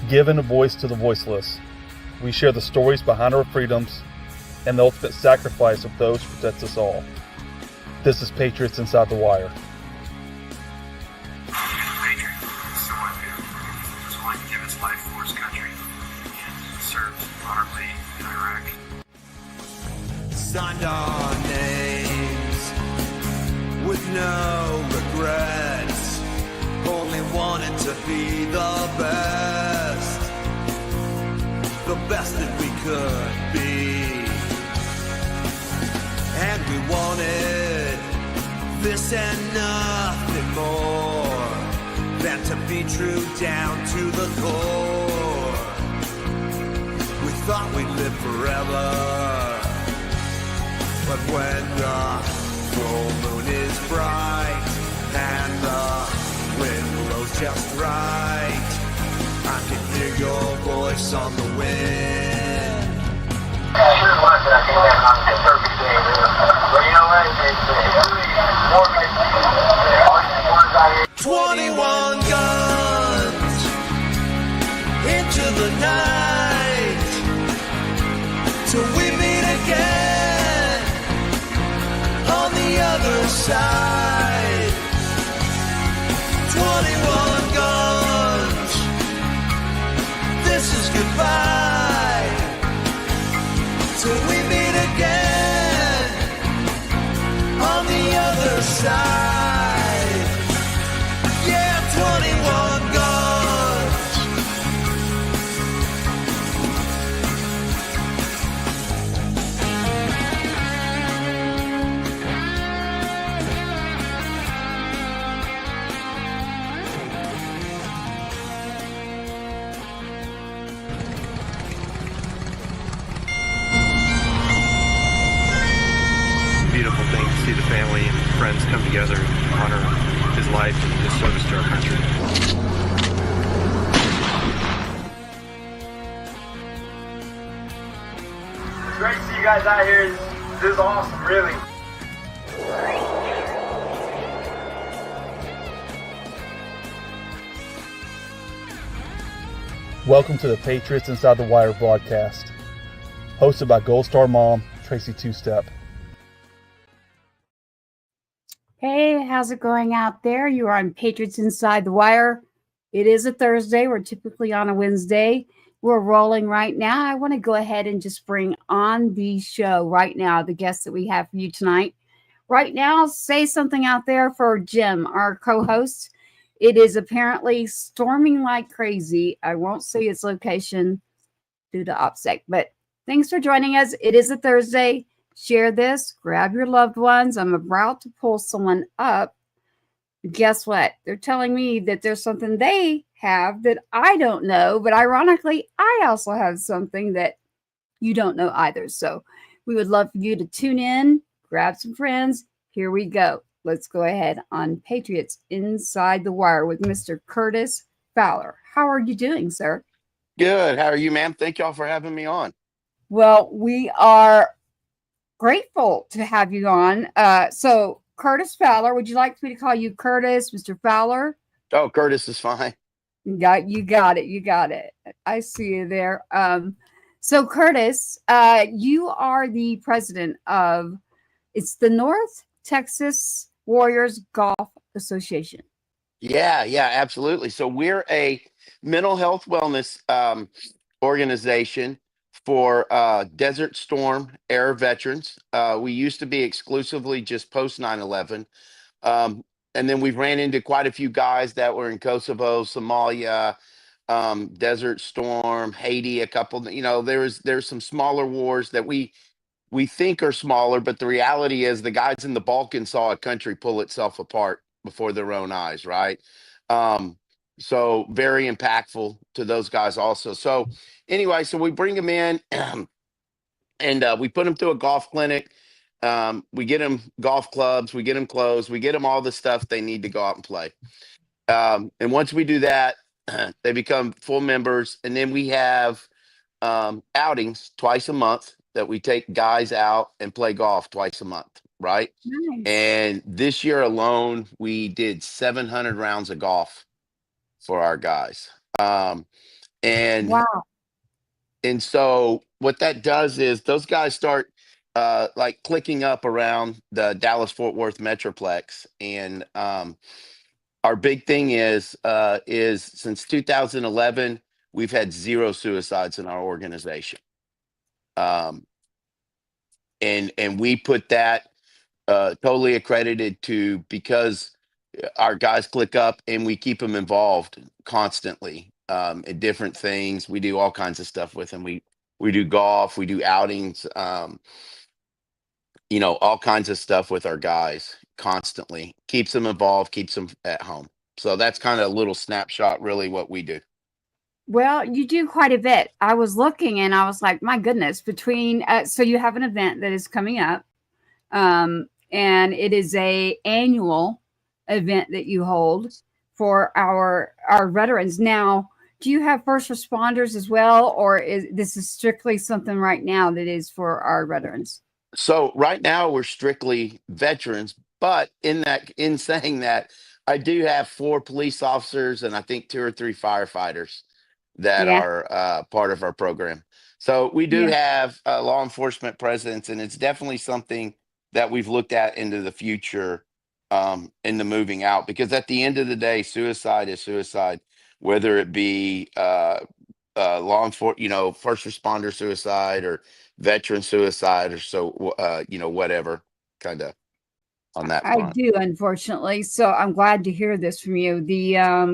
Giving a voice to the voiceless, we share the stories behind our freedoms and the ultimate sacrifice of those who protect us all. This is Patriots Inside The Wire. Patriot is someone who was willing to give his life for his country and served honorably in Iraq. Signed our names with no regrets, only wanted to be the best that we could be. And we wanted this and nothing more than to be true down to the core. We thought we'd live forever, but when the full moon is bright and the wind blows just right, I can hear your voice on the wind. I sure was that I came back on the perfect day, really. But you know what? It's really more like 21 guns into the night till we meet again on the other side. 21 guns, this is goodbye till we meet again on the other side. Yeah, 21 guns. Beautiful thing to see the family and friends come together and honor his life and his service to our country. It's great to see you guys out here. This is awesome, really. Welcome to the Patriots Inside The Wire broadcast, hosted by Gold Star mom, Tracy Two-Step. Hey, how's it going out there? You are on Patriots Inside the Wire. It is a Thursday. We're typically on a Wednesday. We're rolling right now. I want to go ahead and just bring on the show right now, the guests that we have for you tonight. Right now, say something out there for Jim, our co-host. It is apparently storming like crazy. I won't say its location due to OPSEC, but thanks for joining us. It is a Thursday. Share this, grab your loved ones. I'm about to pull someone up. Guess what? They're telling me that there's something they have that I don't know, but ironically, I also have something that you don't know either. So we would love for you to tune in, grab some friends. Here we go. Let's go ahead on Patriots Inside the Wire with Mr. Curtis Fowler. How are you doing, sir? Good. How are you, ma'am? Thank y'all for having me on. Well, we are grateful to have you on. So Curtis Fowler, would you like me to call you Curtis, Mr. Fowler? Oh, Curtis is fine. You got it. I see you there. So Curtis, you are the president of, it's the North Texas Warriors Golf Association. Yeah, absolutely. So we're a mental health wellness organization for Desert Storm era veterans. We used to be exclusively just post 9/11. And then we've ran into quite a few guys that were in Kosovo, Somalia, Desert Storm, Haiti, a couple, there's some smaller wars that we think are smaller, but the reality is the guys in the Balkans saw a country pull itself apart before their own eyes, right? So very impactful to those guys also. So anyway, so we bring them in and we put them through a golf clinic. We get them golf clubs, we get them clothes, we get them all the stuff they need to go out and play. And once we do that, they become full members. And then we have outings twice a month that we take guys out and play golf twice a month, right? Nice. And this year alone, we did 700 rounds of golf for our guys. And Wow. and so what that does is those guys start like clicking up around the Dallas Fort Worth Metroplex. And our big thing is since 2011 we've had 0 suicides in our organization. And we put that totally accredited to because our guys click up and we keep them involved constantly in different things. We do all kinds of stuff with them. We do golf, we do outings, all kinds of stuff with our guys constantly. Keeps them involved, keeps them at home. So that's kind of a little snapshot, really, what we do. Well, you do quite a bit. I was looking and I was like, my goodness, between so you have an event that is coming up, and it is a annual event that you hold for our veterans. Now, do you have first responders as well, or is this is strictly something right now that is for our veterans? So right now we're strictly veterans, but in saying that, I do have 4 police officers and I think 2 or 3 firefighters that Yeah. are part of our program. So we do have law enforcement presence, and it's definitely something that we've looked at into the future in the moving out, because at the end of the day, suicide is suicide, whether it be law enforcement, first responder suicide or veteran suicide or so, whatever kind of on that I front. do, unfortunately. So I'm glad to hear this from you.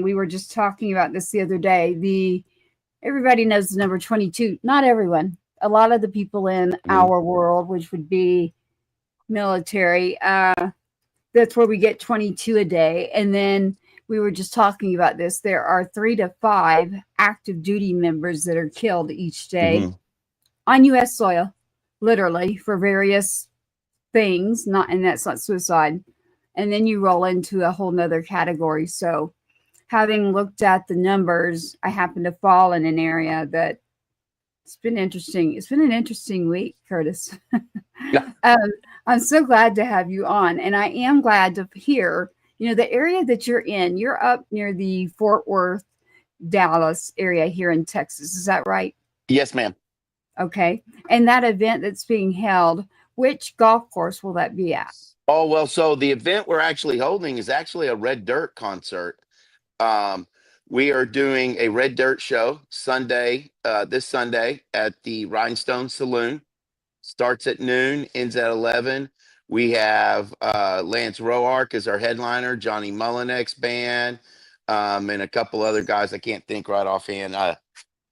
We were just talking about this the other day. Everybody knows the number 22. Not everyone. A lot of the people in our world, which would be military, that's where we get 22 a day. And then we were just talking about this. There are 3 to 5 active duty members that are killed each day on U.S. soil, literally, for various things. And that's not suicide. And then you roll into a whole nother category. So having looked at the numbers, I happen to fall in an area that it's been interesting. It's been an interesting week, Curtis. Yeah. I'm so glad to have you on. And I am glad to hear, the area that you're in, you're up near the Fort Worth, Dallas area here in Texas. Is that right? Yes, ma'am. Okay. And that event that's being held, which golf course will that be at? Oh, well, so the event we're actually holding is actually a Red Dirt concert. We are doing a Red Dirt show this Sunday at the Rhinestone Saloon. Starts at noon, ends at 11. We have Lance Roark as our headliner, Johnny Mullenax Band, and a couple other guys I can't think right offhand.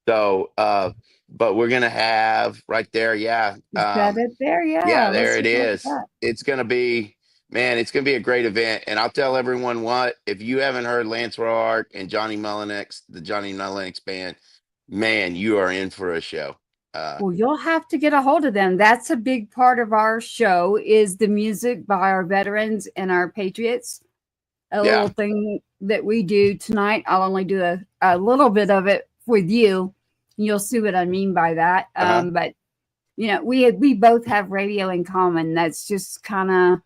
But we're gonna have right there, yeah. Is that it there? Yeah, there Let's it take a look at is. that. It's gonna be, man, it's gonna be a great event. And I'll tell everyone what, if you haven't heard Lance Roark and Johnny Mullenax, the Johnny Mullenax Band, man, you are in for a show. Well, you'll have to get a hold of them. That's a big part of our show is the music by our veterans and our patriots. Little thing that we do tonight. I'll only do a little bit of it with you. You'll see what I mean by that. But we both have radio in common. That's just kind of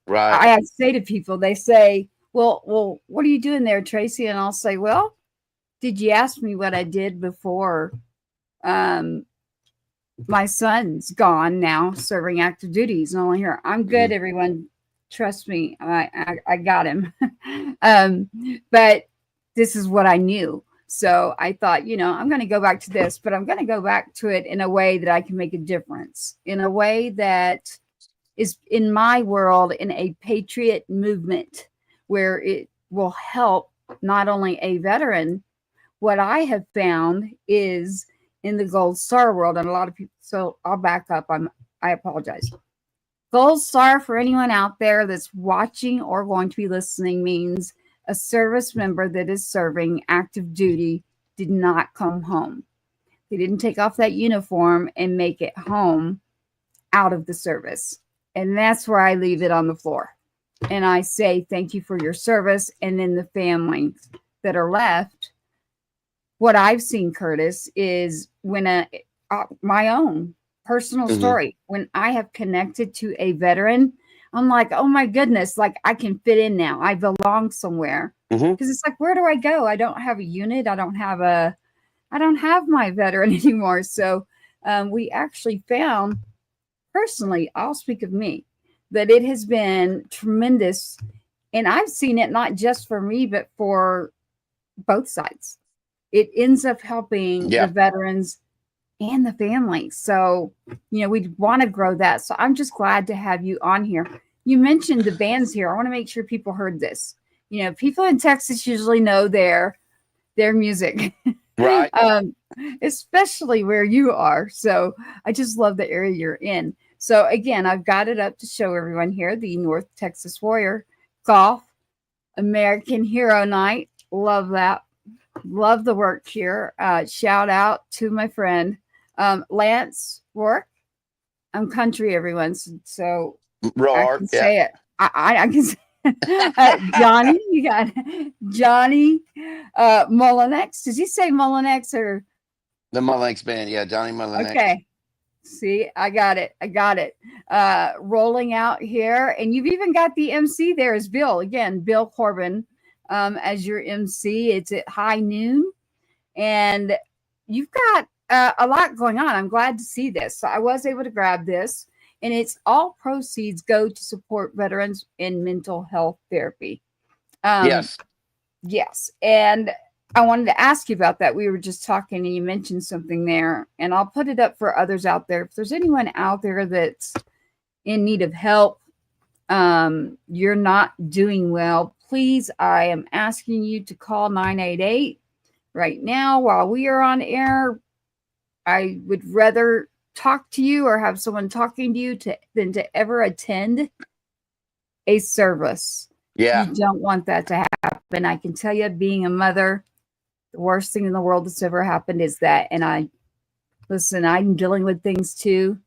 right. I say to people, they say, well, what are you doing there, Tracy? And I'll say, well, did you ask me what I did before? My son's gone now, serving active duties. And only here, I'm good, everyone. Trust me, I got him. But this is what I knew. So I thought, I'm going to go back to this, but I'm going to go back to it in a way that I can make a difference, in a way that is in my world in a patriot movement where it will help not only a veteran. What I have found is in the Gold Star world, and a lot of people, so I'll back up. I apologize. Gold Star, for anyone out there that's watching or going to be listening, means a service member that is serving active duty did not come home. They didn't take off that uniform and make it home out of the service. And that's where I leave it on the floor. And I say, thank you for your service. And then the families that are left, what I've seen, Curtis, is when my own personal story, when I have connected to a veteran, I'm like, oh my goodness, like I can fit in now. I belong somewhere. Because it's like, where do I go? I don't have a unit. I don't I don't have my veteran anymore. So we actually found, personally, I'll speak of me, that it has been tremendous. And I've seen it not just for me, but for both sides. It ends up helping the veterans and the family. So, we want to grow that. So I'm just glad to have you on here. You mentioned the bands here. I want to make sure people heard this. People in Texas usually know their music. Right. Especially where you are. So I just love the area you're in. So again, I've got it up to show everyone here, the North Texas Warrior Golf American Hero Night. Love that. Love the work here. Shout out to my friend, Lance Roark. I'm country, everyone. So Roark, I can say it. I can say Johnny, you got Johnny Mullenax. Did you say Mullenax or the Mullenax Band? Yeah, Johnny Mullenax. Okay. See, I got it. Rolling out here. And you've even got the MC there as Bill. Again, Bill Corbin as your MC. It's at high noon. And you've got a lot going on. I'm glad to see this. So I was able to grab this. And it's all proceeds go to support veterans in mental health therapy. Yes. Yes. And I wanted to ask you about that. We were just talking and you mentioned something there, and I'll put it up for others out there. If there's anyone out there that's in need of help, you're not doing well, please, I am asking you to call 988 right now while we are on air. I would rather talk to you or have someone talking to you than to ever attend a service. Yeah. You don't want that to happen. I can tell you, being a mother, the worst thing in the world that's ever happened is that. And I'm dealing with things too,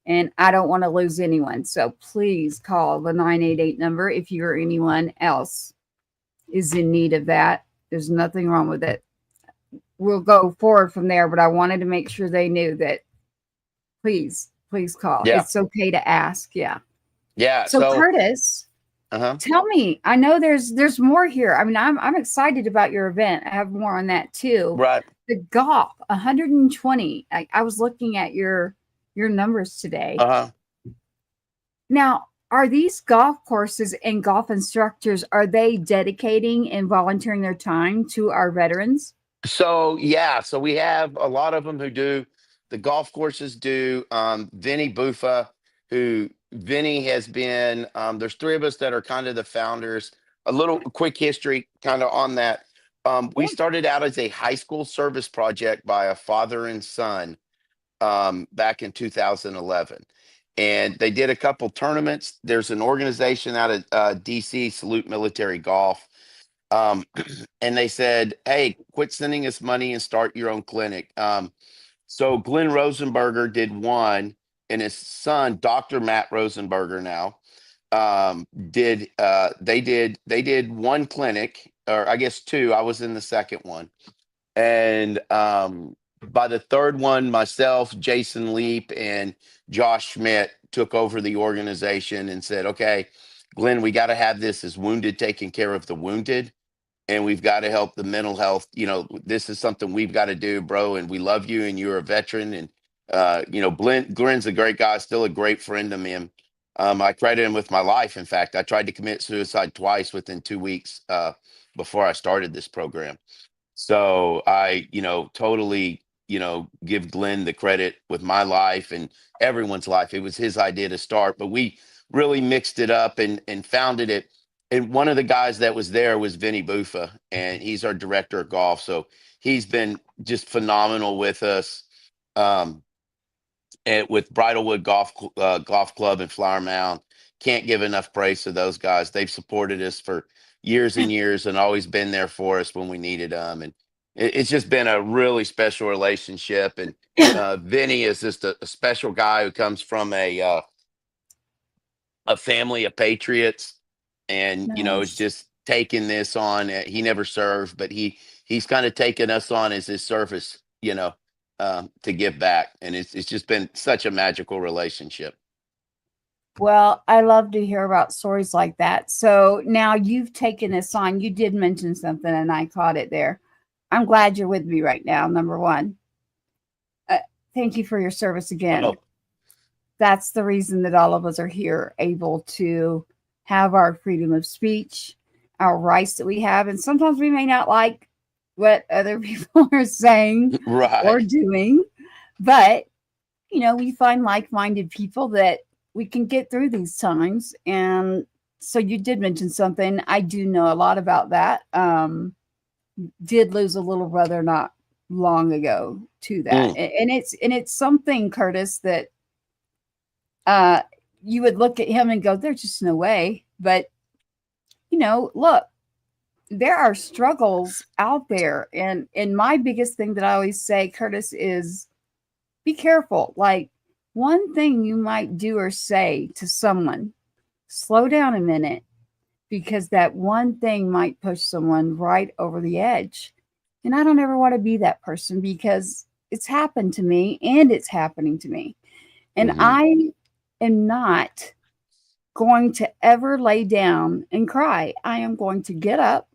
and I don't want to lose anyone. So please call the 988 number if you or anyone else is in need of that. There's nothing wrong with it. We'll go forward from there, but I wanted to make sure they knew that. Please call. Yeah. It's okay to ask. Yeah. Yeah. So Curtis, tell me, I know there's more here. I mean, I'm excited about your event. I have more on that too. Right. The golf, 120. I was looking at your numbers today. Now, are these golf courses and golf instructors, are they dedicating and volunteering their time to our veterans? So we have a lot of them who do. The golf courses do. Vinny Buffa, Vinny has been, there's three of us that are kind of the founders. A little quick history kind of on that. We started out as a high school service project by a father and son back in 2011. And they did a couple tournaments. There's an organization out of DC, Salute Military Golf. And they said, hey, quit sending us money and start your own clinic. So Glenn Rosenberger did one, and his son, Dr. Matt Rosenberger now, they did one clinic, or I guess two. I was in the second one. And by the third one, myself, Jason Leap, and Josh Schmidt took over the organization and said, okay, Glenn, we got to have this as Wounded taking care of the wounded. And we've got to help the mental health. This is something we've got to do, bro. And we love you, and you're a veteran. And, Glenn's a great guy, still a great friend of mine. I credit him with my life. In fact, I tried to commit suicide twice within 2 weeks before I started this program. So I, totally, give Glenn the credit with my life and everyone's life. It was his idea to start, but we really mixed it up and founded it. And one of the guys that was there was Vinny Buffa, and he's our director of golf. So he's been just phenomenal with us. And with Bridlewood Golf Club in Flower Mound, can't give enough praise to those guys. They've supported us for years and years and always been there for us when we needed them. And it's just been a really special relationship. And Vinny is just a special guy who comes from a family of Patriots. And, Nice. is just taking this on. He never served, but he's kind of taken us on as his service, to give back. And it's just been such a magical relationship. Well, I love to hear about stories like that. So now you've taken this on. You did mention something and I caught it there. I'm glad you're with me right now. Number one, thank you for your service again. Oh, That's the reason that all of us are here, able to have our freedom of speech, our rights that we have. And sometimes we may not like what other people are saying or right. doing, but we find like-minded people that we can get through these times. And so you did mention something. I do know a lot about that. Did lose a little brother not long ago to that. Mm, And it's something, Curtis, that you would look at him and go, there's just no way. But look, there are struggles out there. And my biggest thing that I always say, Curtis, is be careful. Like, one thing you might do or say to someone, slow down a minute, because that one thing might push someone right over the edge. And I don't ever want to be that person, because it's happened to me and it's happening to me. And mhm. I am not going to ever lay down and cry. I am going to get up,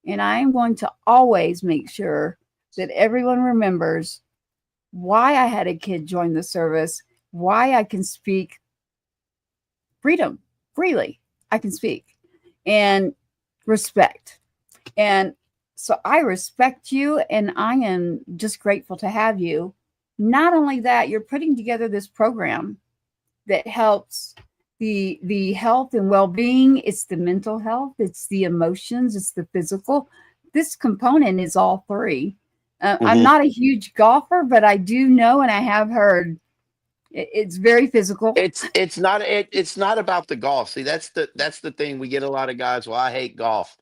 and I am going to always make sure that everyone remembers why I had a kid join the service, why I can speak freely. I can speak, and respect. And so I respect you, and I am just grateful to have you. Not only that, you're putting together this program that helps the health and well-being. It's the mental health, it's the emotions, it's the physical. This component is all three. I'm Mhm. not a huge golfer, but I do know, and I have heard it's very physical. It's not about the golf. See, that's the thing. We get a lot of guys, well, I hate golf.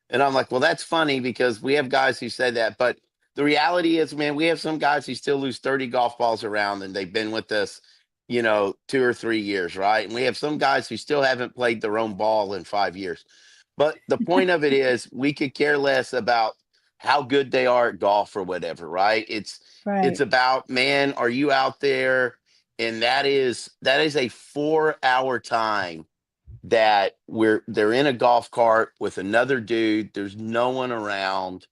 And I'm like, well, that's funny, because we have guys who say that. But the reality is, man, we have some guys who still lose 30 golf balls around, and they've been with us, 2 or 3 years, right? And we have some guys who still haven't played their own ball in 5 years. But the point of it is, we could care less about how good they are at golf or whatever, right? It's Right. about, man, are you out there? And that is a 4 hour time that they're in a golf cart with another dude. There's no one around.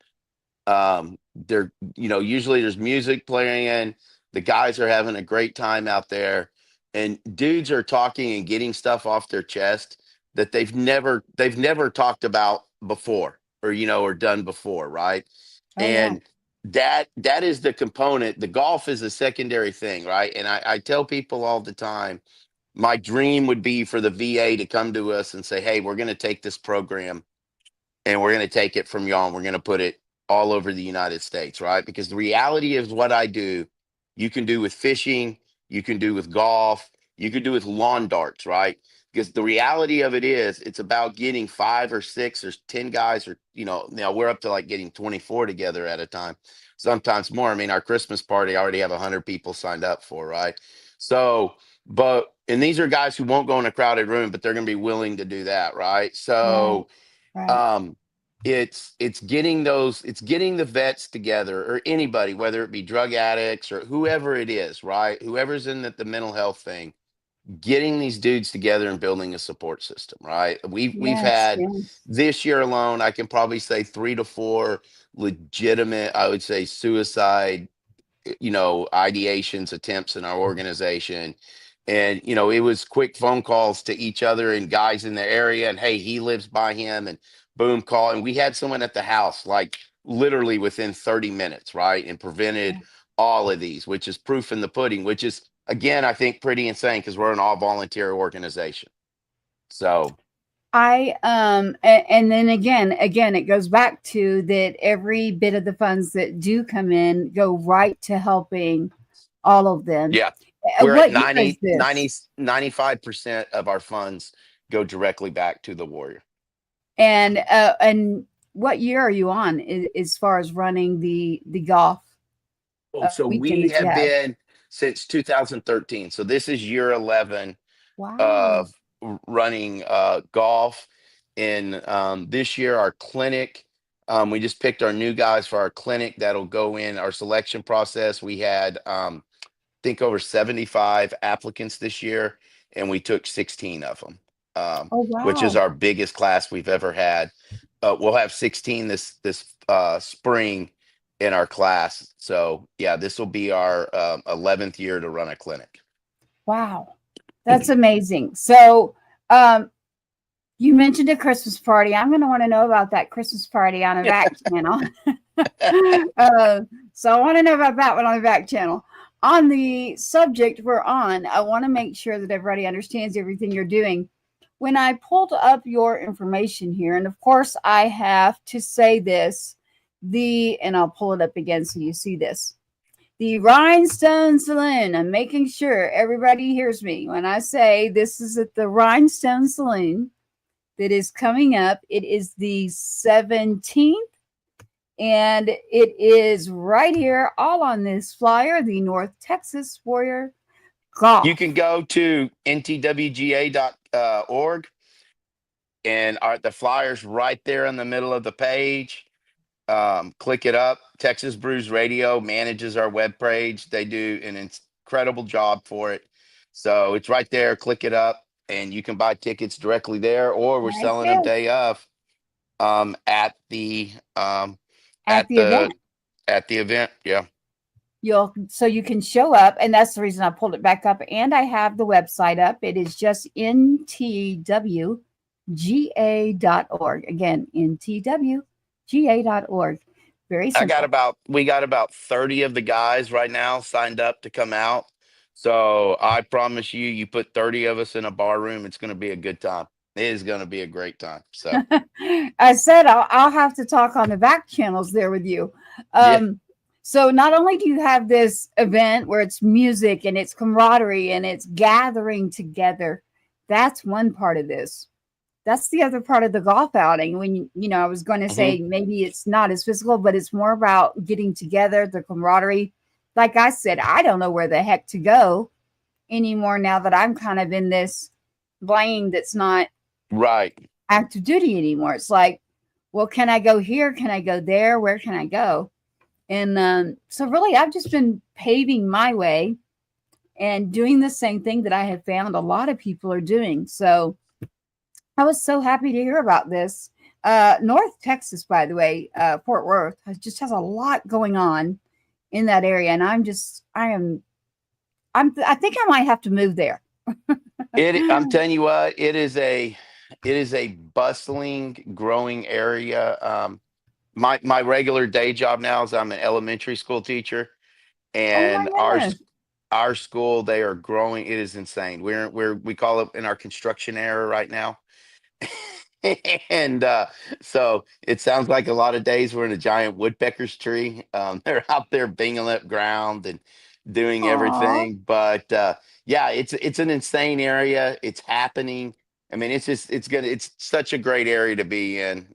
They're, usually there's music playing. The guys are having a great time out there, and dudes are talking and getting stuff off their chest that they've never talked about before, or done before, right? Oh, yeah. And that is the component. The golf is a secondary thing, right? And I tell people all the time, my dream would be for the VA to come to us and say, hey, we're going to take this program, and we're going to take it from y'all, and we're going to put it all over the United States, right? Because the reality is, what I do, you can do with fishing, you can do with golf, you can do with lawn darts, right? Because the reality of it is, it's about getting 5 or 6 or 10 guys, or, now we're up to like getting 24 together at a time, sometimes more. I mean, our Christmas party, I already have 100 people signed up for, right? So, and these are guys who won't go in a crowded room, but they're going to be willing to do that, right? Right. So, Right. um, it's getting the vets together, or anybody, whether it be drug addicts or whoever it is, right? Whoever's in the mental health thing, getting these dudes together and building a support system, right? We've Yes. had, Yes. this year alone, I can probably say 3 to 4 legitimate, I would say, suicide, ideations, attempts in our organization. And, it was quick phone calls to each other and guys in the area, and hey, he lives by him, and boom, call. And we had someone at the house, like literally within 30 minutes, right? And prevented all of these, which is proof in the pudding, which is, again, I think pretty insane, because we're an all volunteer organization. So, And then again, it goes back to that every bit of the funds that do come in go right to helping all of them. yeah, we're at What year is 90, this? 90, 95% of our funds go directly back to the warrior. And what year are you on, as far as running the golf Oh, so weekend we that you have have? been since 2013. So this is year 11 Wow. of running golf. And this year, our clinic, we just picked our new guys for our clinic that'll go in our selection process. We had, I think, over 75 applicants this year, and we took 16 of them, Oh, which is wow. our biggest class we've ever had. We'll have 16 this spring, in our class. So yeah, this will be our 11th year to run a clinic. Wow. That's amazing. So, you mentioned a Christmas party. I'm going to want to know about that Christmas party on a back channel. So I want to know about that one on the back channel. On the subject we're on, I want to make sure that everybody understands everything you're doing. When I pulled up your information here, and of course I have to say this, and I'll pull it up again so you see this. The Rhinestone Saloon. I'm making sure everybody hears me when I say this is at the Rhinestone Saloon that is coming up. It is the 17th, and it is right here, all on this flyer, the North Texas Warrior Golf. You can go to NTWGA.org, and the flyer's right there in the middle of the page. Click it up. Texas Brews Radio manages our webpage. They do an incredible job for it. So it's right there. Click it up, and you can buy tickets directly there, or we're selling them day of at the event. At the event, yeah. So you can show up, and that's the reason I pulled it back up. And I have the website up. It is just NTWGA.org. Again, NTWGA.org. Very simple. We got about 30 of the guys right now signed up to come out. So I promise you put 30 of us in a bar room, it's going to be a good time. It is going to be a great time. So I said I'll have to talk on the back channels there with you. So not only do you have this event where it's music and it's camaraderie and it's gathering together, that's one part of this. That's the other part of the golf outing. When, I was going to say maybe it's not as physical, but it's more about getting together, the camaraderie. Like I said, I don't know where the heck to go anymore now that I'm kind of in this lane that's not right active duty anymore. It's like, well, can I go here? Can I go there? Where can I go? And so really, I've just been paving my way and doing the same thing that I have found a lot of people are doing. So I was so happy to hear about this. North Texas, by the way, Fort Worth just has a lot going on in that area. And I think I might have to move there. I'm telling you what, it is a bustling, growing area. My regular day job now is I'm an elementary school teacher, and our school, they are growing. It is insane. We call it in our construction era right now. And so it sounds like a lot of days we're in a giant woodpecker's tree. They're out there binging up ground and doing everything. But yeah, it's an insane area. It's happening. I mean, it's such a great area to be in,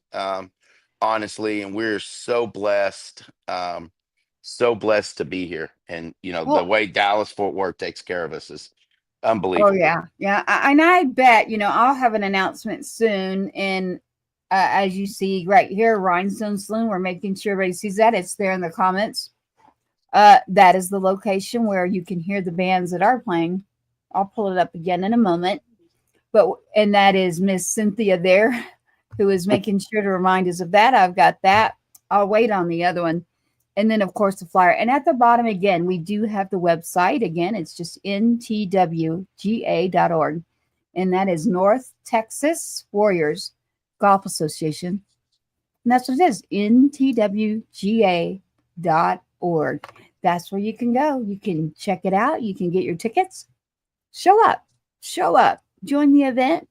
honestly. And we're so blessed to be here. And the way Dallas Fort Worth takes care of us is unbelievable. Oh yeah. And I bet I'll have an announcement soon. And as you see right here, Rhinestone Saloon, we're making sure everybody sees that. It's there in the comments. That is the location where you can hear the bands that are playing. I'll pull it up again in a moment. And that is Miss Cynthia there, who is making sure to remind us of that. I've got that. I'll wait on the other one. And then, of course, the flyer. And at the bottom, again, we do have the website. Again, it's just ntwga.org. And that is North Texas Warriors Golf Association. And that's what it is, ntwga.org. That's where you can go. You can check it out. You can get your tickets. Show up. Join the event.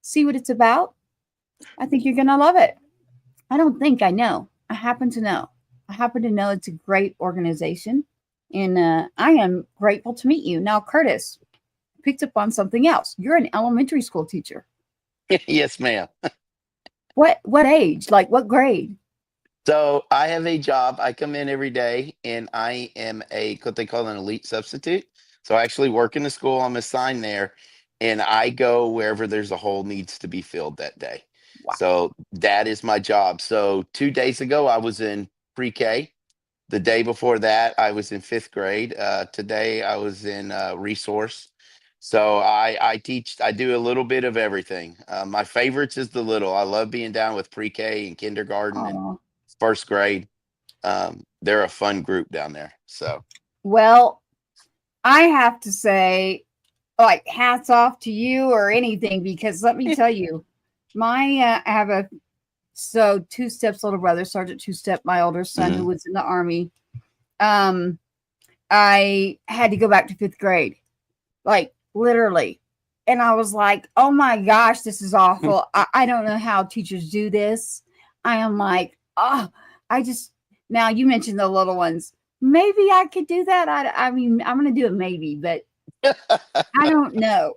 See what it's about. I think you're going to love it. I don't think I know. I happen to know it's a great organization, and I am grateful to meet you. Now, Curtis, picked up on something else. You're an elementary school teacher. Yes, ma'am. What age? Like what grade? So I have a job. I come in every day, and I am what they call an elite substitute. So I actually work in the school. I'm assigned there, and I go wherever there's a hole needs to be filled that day. Wow. So that is my job. So 2 days ago, I was in pre-K. The day before that, I was in 5th grade. Today, I was in resource. So I teach. I do a little bit of everything. My favorites is the little. I love being down with pre-K and kindergarten and 1st grade. they're a fun group down there. So, Well, I have to say, like, hats off to you or anything, because let me tell you, I have a 2 steps older brother, Sergeant Two Step, my older son, who was in the Army. I had to go back to 5th grade, like literally. And I was like, oh my gosh, this is awful. I don't know how teachers do this. I am like, now you mentioned the little ones. Maybe I could do that. I mean, I'm going to do it maybe, but I don't know.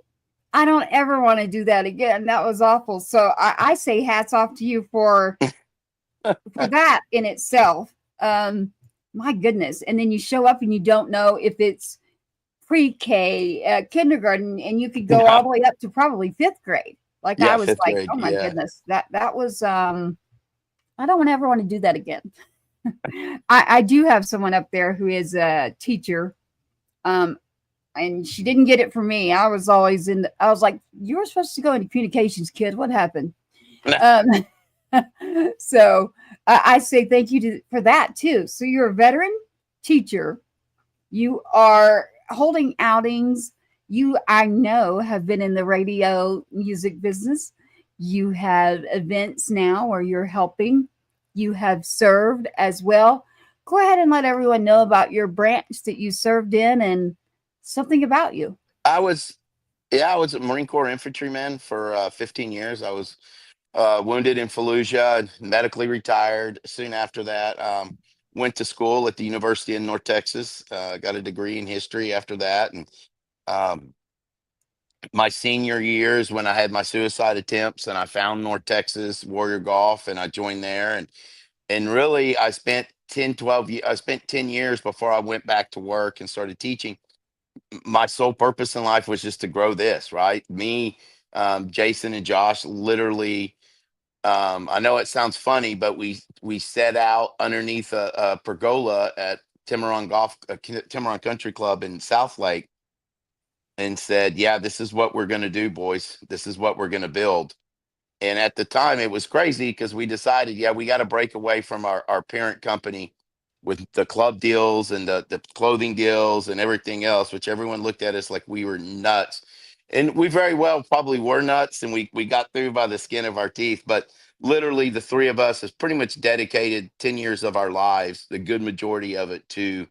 I don't ever want to do that again. That was awful. So I say hats off to you for that in itself. My goodness. And then you show up and you don't know if it's pre-K, kindergarten, and you could go all the way up to probably 5th grade. Like, I was like, grade, oh my goodness, that was I don't ever want to do that again. I do have someone up there who is a teacher, and she didn't get it from me. I was like, you were supposed to go into communications, kid. What happened? So I say thank you for that too. So you're a veteran teacher. You are holding outings. You, I know, have been in the radio music business. You have events now where you're helping. You have served as well. Go ahead and let everyone know about your branch that you served in and something about you. I was a Marine Corps infantryman for 15 years. I was wounded in Fallujah, medically retired. Soon after that, went to school at the University of North Texas. Got a degree in history after that, and my senior years when I had my suicide attempts, and I found North Texas Warrior Golf, and I joined there, and really I spent 10 years before I went back to work and started teaching. My sole purpose in life was just to grow this, right? Me, Jason and Josh literally, I know it sounds funny, but we set out underneath a pergola at Tiburon Country Club in South Lake and said, yeah, this is what we're going to do, boys. This is what we're going to build. And at the time it was crazy because we decided, yeah, we got to break away from our parent company with the club deals and the clothing deals and everything else, which everyone looked at us like we were nuts. And we very well probably were nuts, and we got through by the skin of our teeth. But literally the three of us has pretty much dedicated 10 years of our lives, the good majority of it, to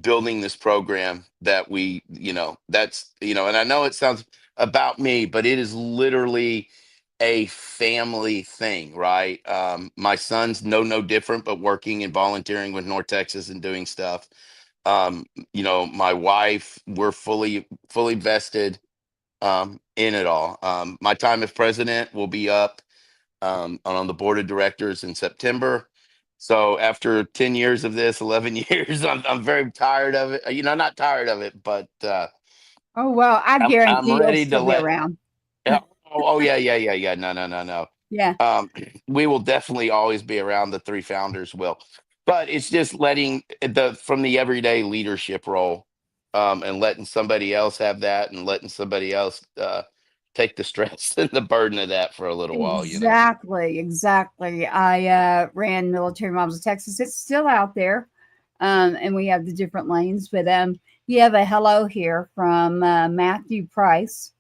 building this program that and I know it sounds about me, but it is literally a family thing, right? My son's no different, but working and volunteering with North Texas and doing stuff. My wife, we're fully vested in it all. My time as president will be up on the board of directors in September. So after 10 years of this, 11 years, I'm very tired of it. Not tired of it, but oh well, I guarantee I'm ready you'll still to be around. yeah. No. Yeah. We will definitely always be around. The three founders will, but it's just letting from the everyday leadership role, and letting somebody else have that, and letting somebody else take the stress and the burden of that for a little while. Exactly. I ran Military Moms of Texas. It's still out there, and we have the different lanes. But you have a hello here from Matthew Price.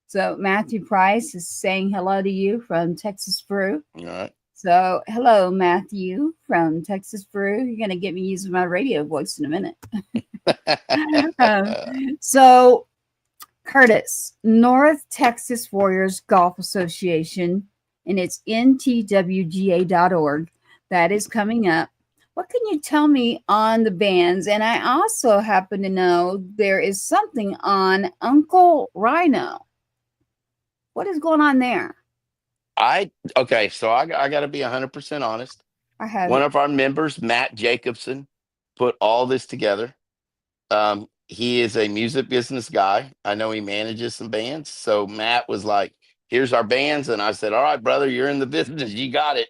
So Matthew Price is saying hello to you from Texas Brew. All right. So hello, Matthew from Texas Brew. You're going to get me using my radio voice in a minute. So Curtis, North Texas Warriors Golf Association, and it's NTWGA.org. That is coming up. What can you tell me on the bands? And I also happen to know there is something on Uncle Rhino. What is going on there? So I got to be 100% honest. One of our members, Matt Jacobson, put all this together. He is a music business guy. I know he manages some bands. So Matt was like, here's our bands. And I said, all right, brother, you're in the business. You got it.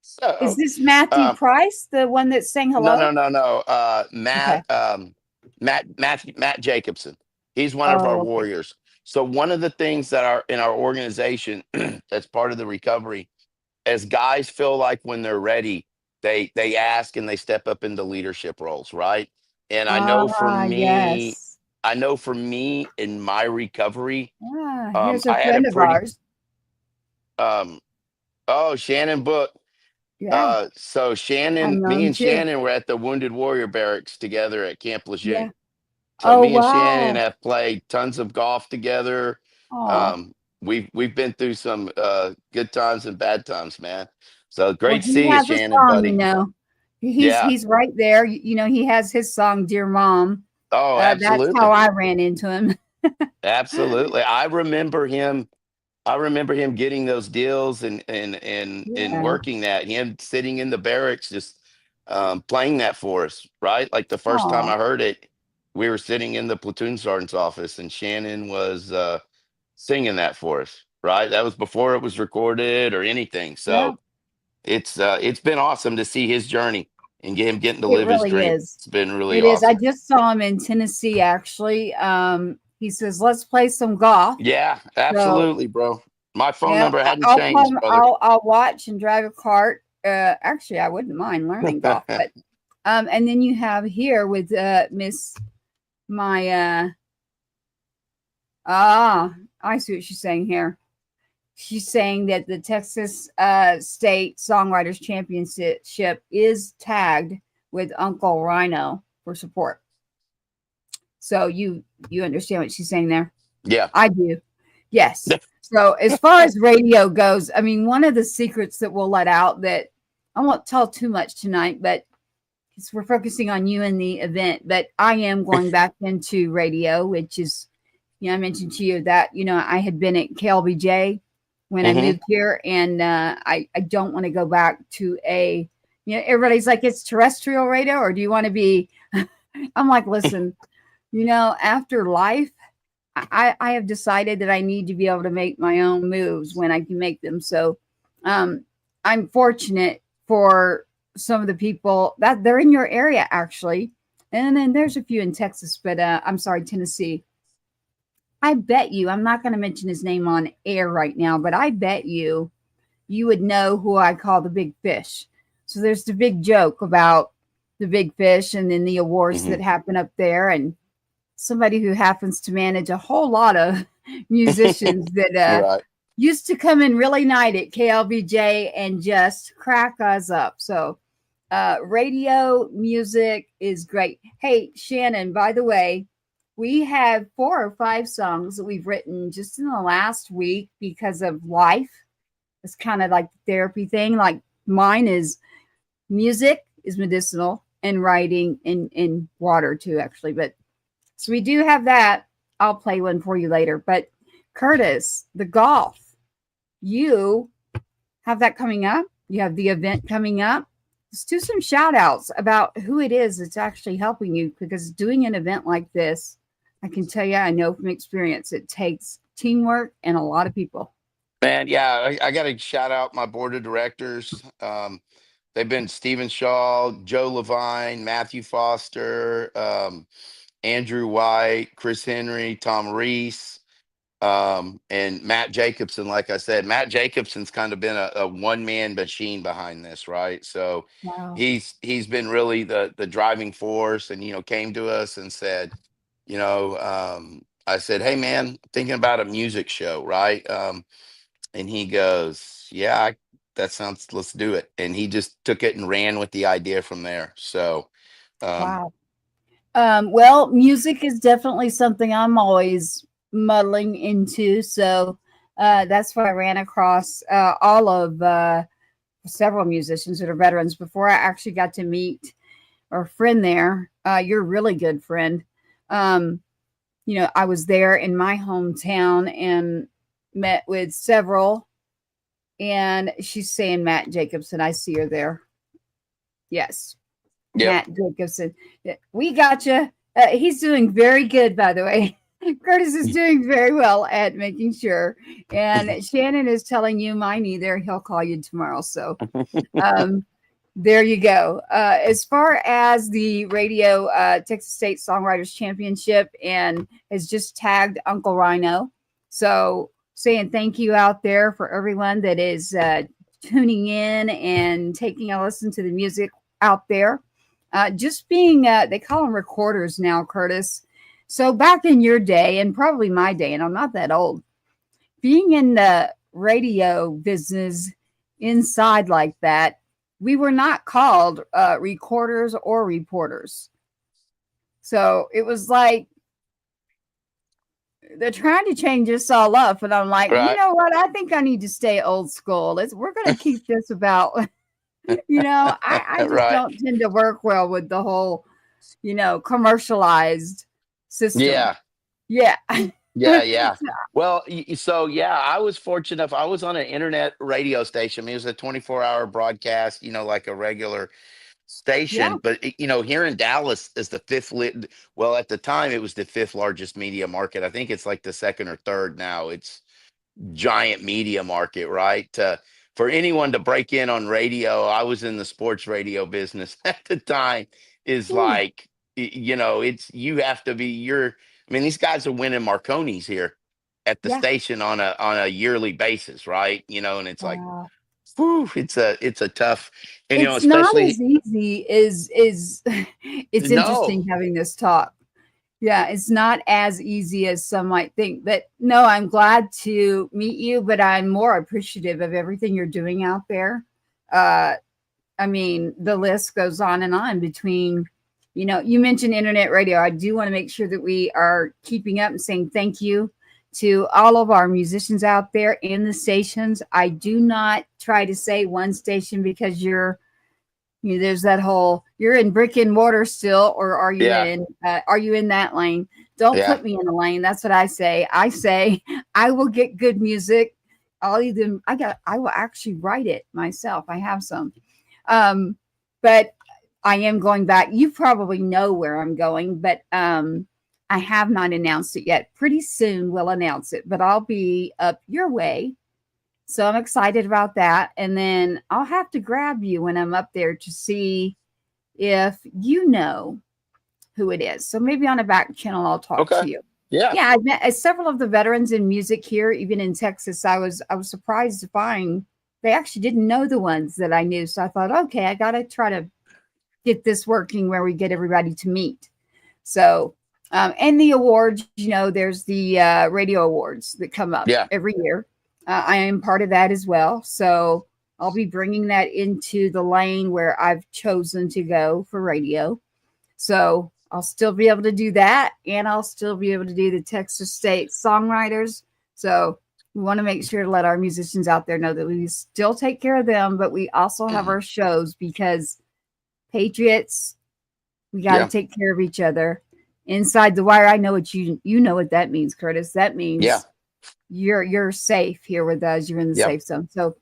So is this Matthew Price, the one that sang hello? No. Matt, okay. Matt Jacobson. He's one of our warriors. So one of the things that are in our organization that's part of the recovery, as guys feel like when they're ready, they ask and they step up into leadership roles, right? And I know for me, Yes. in my recovery, Here's a I had a friend of pretty ours. um oh, Shannon Book. Yeah, So I know me him and too. Shannon were at the Wounded Warrior Barracks together at Camp Yeah. Lejeune. So Oh, me and Shannon wow. have played tons of golf together. Oh, Um, we've been through some good times and bad times, man. So well, great to he see you, has a Shannon, song, buddy. Yeah. He's right there. He has his song, Dear Mom. Oh, That's how absolutely. I ran into him. Absolutely. I remember him getting those deals and Yeah. working that. Him sitting in the barracks, just playing that for us, right? Like the first time Oh, I heard it, we were sitting in the platoon sergeant's office, and Shannon was singing that for us, right? That was before it was recorded or anything. yeah, So it's been awesome to see his journey and get him getting to it live his really dream. is. It's been really It is. I awesome. just saw him in Tennessee, actually. He says, let's play some golf. Yeah, So, absolutely, bro. My phone yeah, number hadn't I'll changed, come. brother. I'll watch and drive a cart. Actually, I wouldn't mind learning golf, but and then you have here with Miss my I see what she's saying here. She's saying that the Texas State Songwriters Championship is tagged with Uncle Rhino for support. So you understand what she's saying there? Yeah. I do. Yes. So as far as radio goes, I mean, one of the secrets that we'll let out that I won't tell too much tonight, but because we're focusing on you and the event, but I am going back into radio, which is, I mentioned to you that, I had been at KLBJ when I Hmm. moved here, and I don't want to go back to everybody's like, it's terrestrial radio, or do you want to be, I'm like, listen, after life, I have decided that I need to be able to make my own moves when I can make them. So I'm fortunate for some of the people that they're in your area, actually. And then there's a few in Texas, but I'm sorry, Tennessee. I bet you, I'm not going to mention his name on air right now, but I bet you would know who I call the big fish. So there's the big joke about the big fish and then the awards Hmm. that happen up there. And somebody who happens to manage a whole lot of musicians that Right. used to come in really night at KLBJ and just crack us up. So radio music is great. Hey, Shannon, by the way, we have 4 or 5 songs that we've written just in the last week because of life. It's kind of like the therapy thing. Like mine is music is medicinal and writing and water too, actually. But so we do have that. I'll play one for you later. But Curtis, the golf, you have that coming up. You have the event coming up. Let's do some shout outs about who it is that's actually helping you, because doing an event like this, I can tell you, I know from experience, it takes teamwork and a lot of people. Man, yeah, I got to shout out my board of directors. They've been Stephen Shaw, Joe Levine, Matthew Foster, Andrew White, Chris Henry, Tom Reese, and Matt Jacobson. Like I said, Matt Jacobson's kind of been a one-man machine behind this, right? So Wow. he's been really the driving force, and came to us and said, I said, hey man, thinking about a music show, right? And he goes, yeah, that sounds, let's do it. And he just took it and ran with the idea from there. So, um, Wow. Well, music is definitely something I'm always muddling into. So that's why I ran across all of several musicians that are veterans before I actually got to meet our friend there. You're a really good friend. I was there in my hometown and met with several. And she's saying Matt Jacobson. I see her there. Yes. yep. Matt Jacobson. We got you. He's doing very good, by the way. Curtis is doing very well at making sure. And Shannon is telling you mine either. He'll call you tomorrow. So there you go. As far as the radio Texas State Songwriters Championship, and has just tagged Uncle Rhino. So saying thank you out there for everyone that is tuning in and taking a listen to the music out there. Just being, they call them recorders now, Curtis. So back in your day, and probably my day, and I'm not that old, being in the radio business inside like that, we were not called recorders or reporters. So it was like they're trying to change us all up. And I'm like, you Right. know what? I think I need to stay old school. We're going to keep this about, I just Right. don't tend to work well with the whole, commercialized system. Yeah. Yeah. Yeah. Yeah. Well, so yeah, I was fortunate enough. I was on an internet radio station. I mean, it was a 24-hour broadcast, like a regular Yeah. station. But here in Dallas is the well, at the time it was the fifth largest media market. I think it's like the second or third now. It's giant media market, right? For anyone to break in on radio, I was in the sports radio business at the time, is Ooh, like, it's, you have to be, I mean, these guys are winning Marconis here at the yeah. station on a yearly basis, right? And it's like, Wow. whew, it's a tough, and It's not especially, as easy is it's no. interesting having this talk. Yeah, it's not as easy as some might think. But no, I'm glad to meet you, but I'm more appreciative of everything you're doing out there. Uh, I mean, the list goes on and on between, you mentioned internet radio. I do want to make sure that we are keeping up and saying thank you to all of our musicians out there in the stations. I do not try to say one station because there's that whole, you're in brick and mortar still, or are you Yeah. in that lane? Don't Yeah. put me in a lane. That's what I say. I say I will get good music. I will actually write it myself. I have some. But I am going back. You probably know where I'm going, but I have not announced it yet. Pretty soon we'll announce it, but I'll be up your way. So I'm excited about that. And then I'll have to grab you when I'm up there to see if you know who it is. So maybe on a back channel, I'll talk Okay. to you. Yeah. Yeah, I've met several of the veterans in music here, even in Texas. I was surprised to find they actually didn't know the ones that I knew. So I thought, okay, I got to try to get this working where we get everybody to meet. So, and the awards, there's the radio awards that come up Yeah. every year. I am part of that as well. So I'll be bringing that into the lane where I've chosen to go for radio. So I'll still be able to do that. And I'll still be able to do the Texas State Songwriters. So we want to make sure to let our musicians out there know that we still take care of them, but we also have our shows because Patriots, we got to take care of each other. Inside the wire, I know what you know what that means, Curtis. That means you're safe here with us. You're in the safe zone. So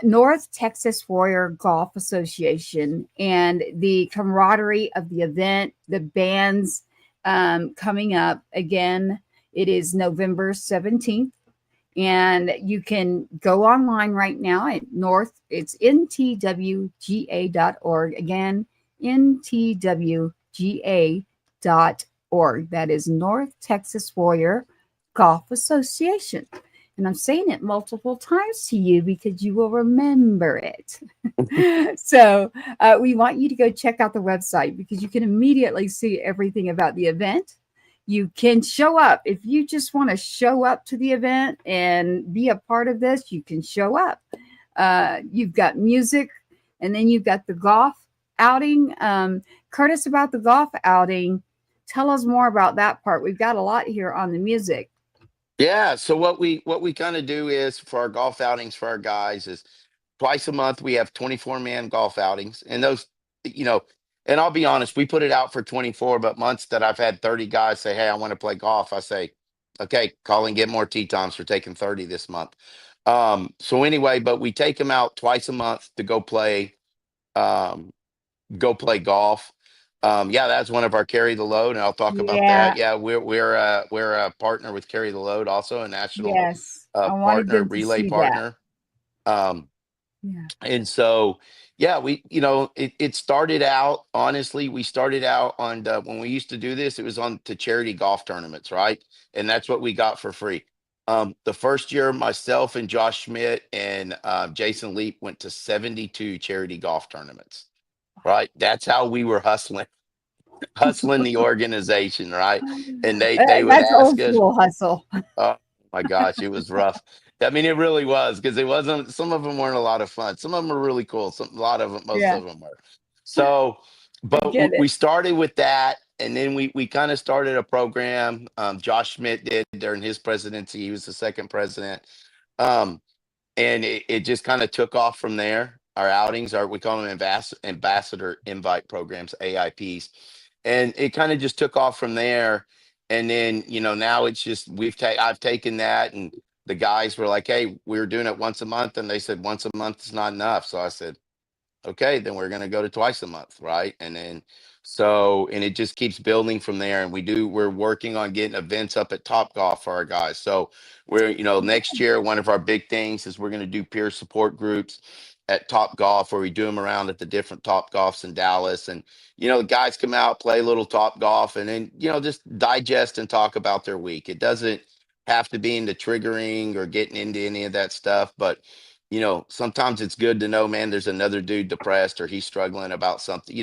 North Texas Warrior Golf Association and the camaraderie of the event, the bands coming up again. It is November 17th. And you can go online right now at it's NTWGA.org. Again, NTWGA.org. That is North Texas Warrior Golf Association. And I'm saying it multiple times to you because you will remember it. So we want you to go check out the website because you can immediately see everything about the event. You can show up. If you just want to show up to the event and be a part of this, you can show up. You've got music, and then you've got the golf outing. Curtis, about the golf outing, tell us more about that part. We've got a lot here on the music. Yeah. So what we kind of do is for our golf outings for our guys is twice a month we have 24-man golf outings, and those, and I'll be honest, we put it out for 24, but months that I've had 30 guys say, hey, I want to play golf, I say, okay, call and get more tee times for taking 30 this month. So anyway, but we take them out twice a month to go play golf. Yeah, that's one of our Carry the Load, and I'll talk about that. Yeah, we're a partner with Carry the Load, also a national I wanted partner, them to relay see partner. And so, yeah, it started out, honestly, we started out on when we used to do this, it was on to charity golf tournaments, right? And that's what we got for free. The first year, myself and Josh Schmidt and Jason Leap went to 72 charity golf tournaments. Right, that's how we were hustling the organization. Right, and they would That's ask old us. school hustle. Oh my gosh, it was rough. I mean, it really was, because it wasn't. Some of them weren't a lot of fun. Some of them were really cool. A lot of them, most Yeah, of them were. So, I but get we it. started with that, and then we kind of started a program. Josh Schmidt did during his presidency. He was the second president. Um, and it just kind of took off from there. Our outings are, we call them ambassador invite programs, AIPs, and it kind of just took off from there. And then, now it's just, I've taken that, and the guys were like, hey, we were doing it once a month, and they said once a month is not enough. So I said, okay, then we're going to go to twice a month. Right. And then, and it just keeps building from there. And we're working on getting events up at Top Golf for our guys. So next year, one of our big things is we're going to do peer support groups at Top Golf, where we do them around at the different Top Golfs in Dallas. And, the guys come out, play a little Top Golf, and then, just digest and talk about their week. It doesn't have to be into triggering or getting into any of that stuff, but sometimes it's good to know, man, there's another dude depressed, or he's struggling about something,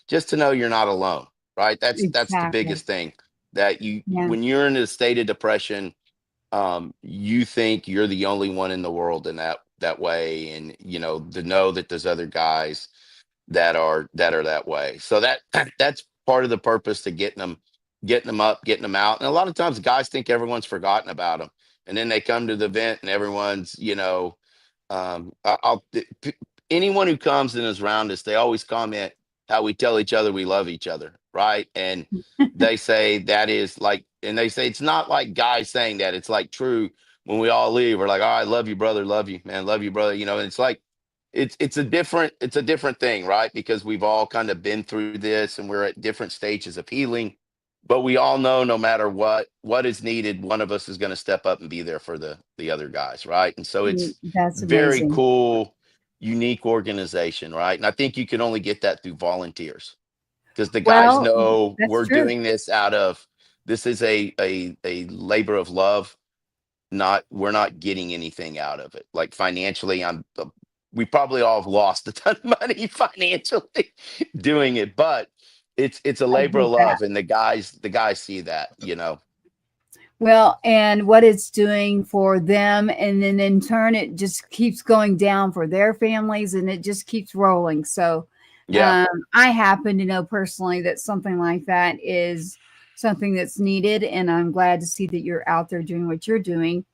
just to know you're not alone. Right. That's the Exactly. biggest thing, that Yeah. when you're in a state of depression, you think you're the only one in the world in that way. And, to know that there's other guys that are that way. So that's part of the purpose to getting them up, getting them out. And a lot of times guys think everyone's forgotten about them. And then they come to the event and everyone's, anyone who comes and is around us, they always comment how we tell each other we love each other, right? And they say that is like, and they say it's not like guys saying that, it's like true. When we all leave, we're like, all right, love you, brother, love you, man, love you, brother. And it's like it's a different thing, right? Because we've all kind of been through this, and we're at different stages of healing. But we all know, no matter what is needed, one of us is going to step up and be there for the other guys, right? And so it's That's very amazing. cool, unique organization, right? And I think you can only get that through volunteers, because the guys Well, know that's we're true. doing this this is a labor of love. We're not getting anything out of it. Like financially, we probably all have lost a ton of money financially doing it, but it's a I labor get of that. love, and the guys see that. Well, and what it's doing for them, and then in turn, it just keeps going down for their families, and it just keeps rolling. So, Yeah. I happen to know personally that something like that is something that's needed, and I'm glad to see that you're out there doing what you're doing.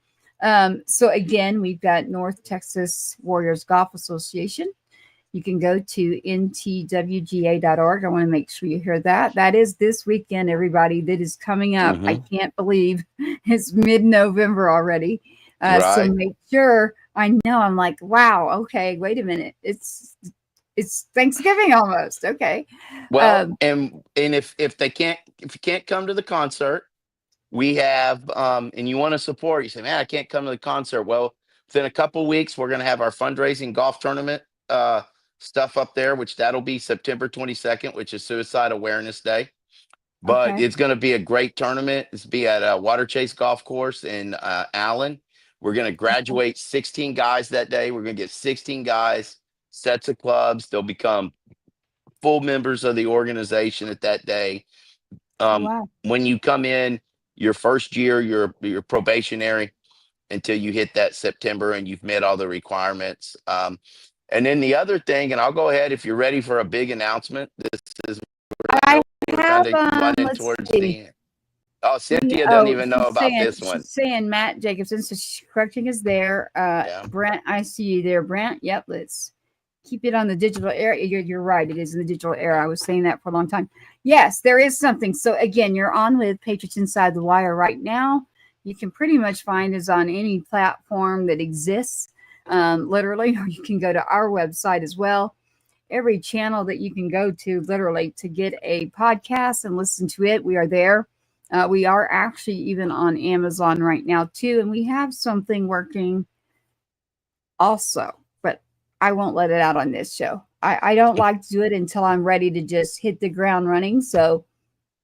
So again, we've got North Texas Warriors Golf Association. You can go to NTWGA.org. I want to make sure you hear that. That is this weekend, everybody. That is coming up. I Hmm. can't believe it's mid-November already. So Right. make sure. I know. I'm like, wow. Okay, wait a minute. It's Thanksgiving almost. Okay. Well, Um, and if you can't come to the concert, we have and you want to support, you say, man, I can't come to the concert. Well, within a couple weeks, we're going to have our fundraising golf tournament stuff up there, which that'll be September 22nd, which is Suicide Awareness Day. But okay. it's going to be a great tournament. It's be at Water Chase Golf Course in Allen. We're going to graduate 16 guys that day. We're going to get 16 guys, sets of clubs. They'll become full members of the organization at that day. Oh, wow. When you come in your first year, you're probationary until you hit that September and you've met all the requirements. And then the other thing, and I'll go ahead if you're ready for a big announcement. This is, I I know we're kind have, of running let's towards see. the end. Oh, Cynthia doesn't even know about this one. She's saying Matt Jacobson. So she's correcting us there. Yeah. Brent, I see you there, Brent. Yep. Let's keep it on the digital era. You're right. It is in the digital era. I was saying that for a long time. Yes, there is something. So again, you're on with Patriots Inside the Wire right now. You can pretty much find us on any platform that exists, literally, or you can go to our website as well. Every channel that you can go to, literally, to get a podcast and listen to it, we are there. We are actually even on Amazon right now too, and we have something working also, but I won't let it out on this show. I don't like to do it until I'm ready to just hit the ground running. So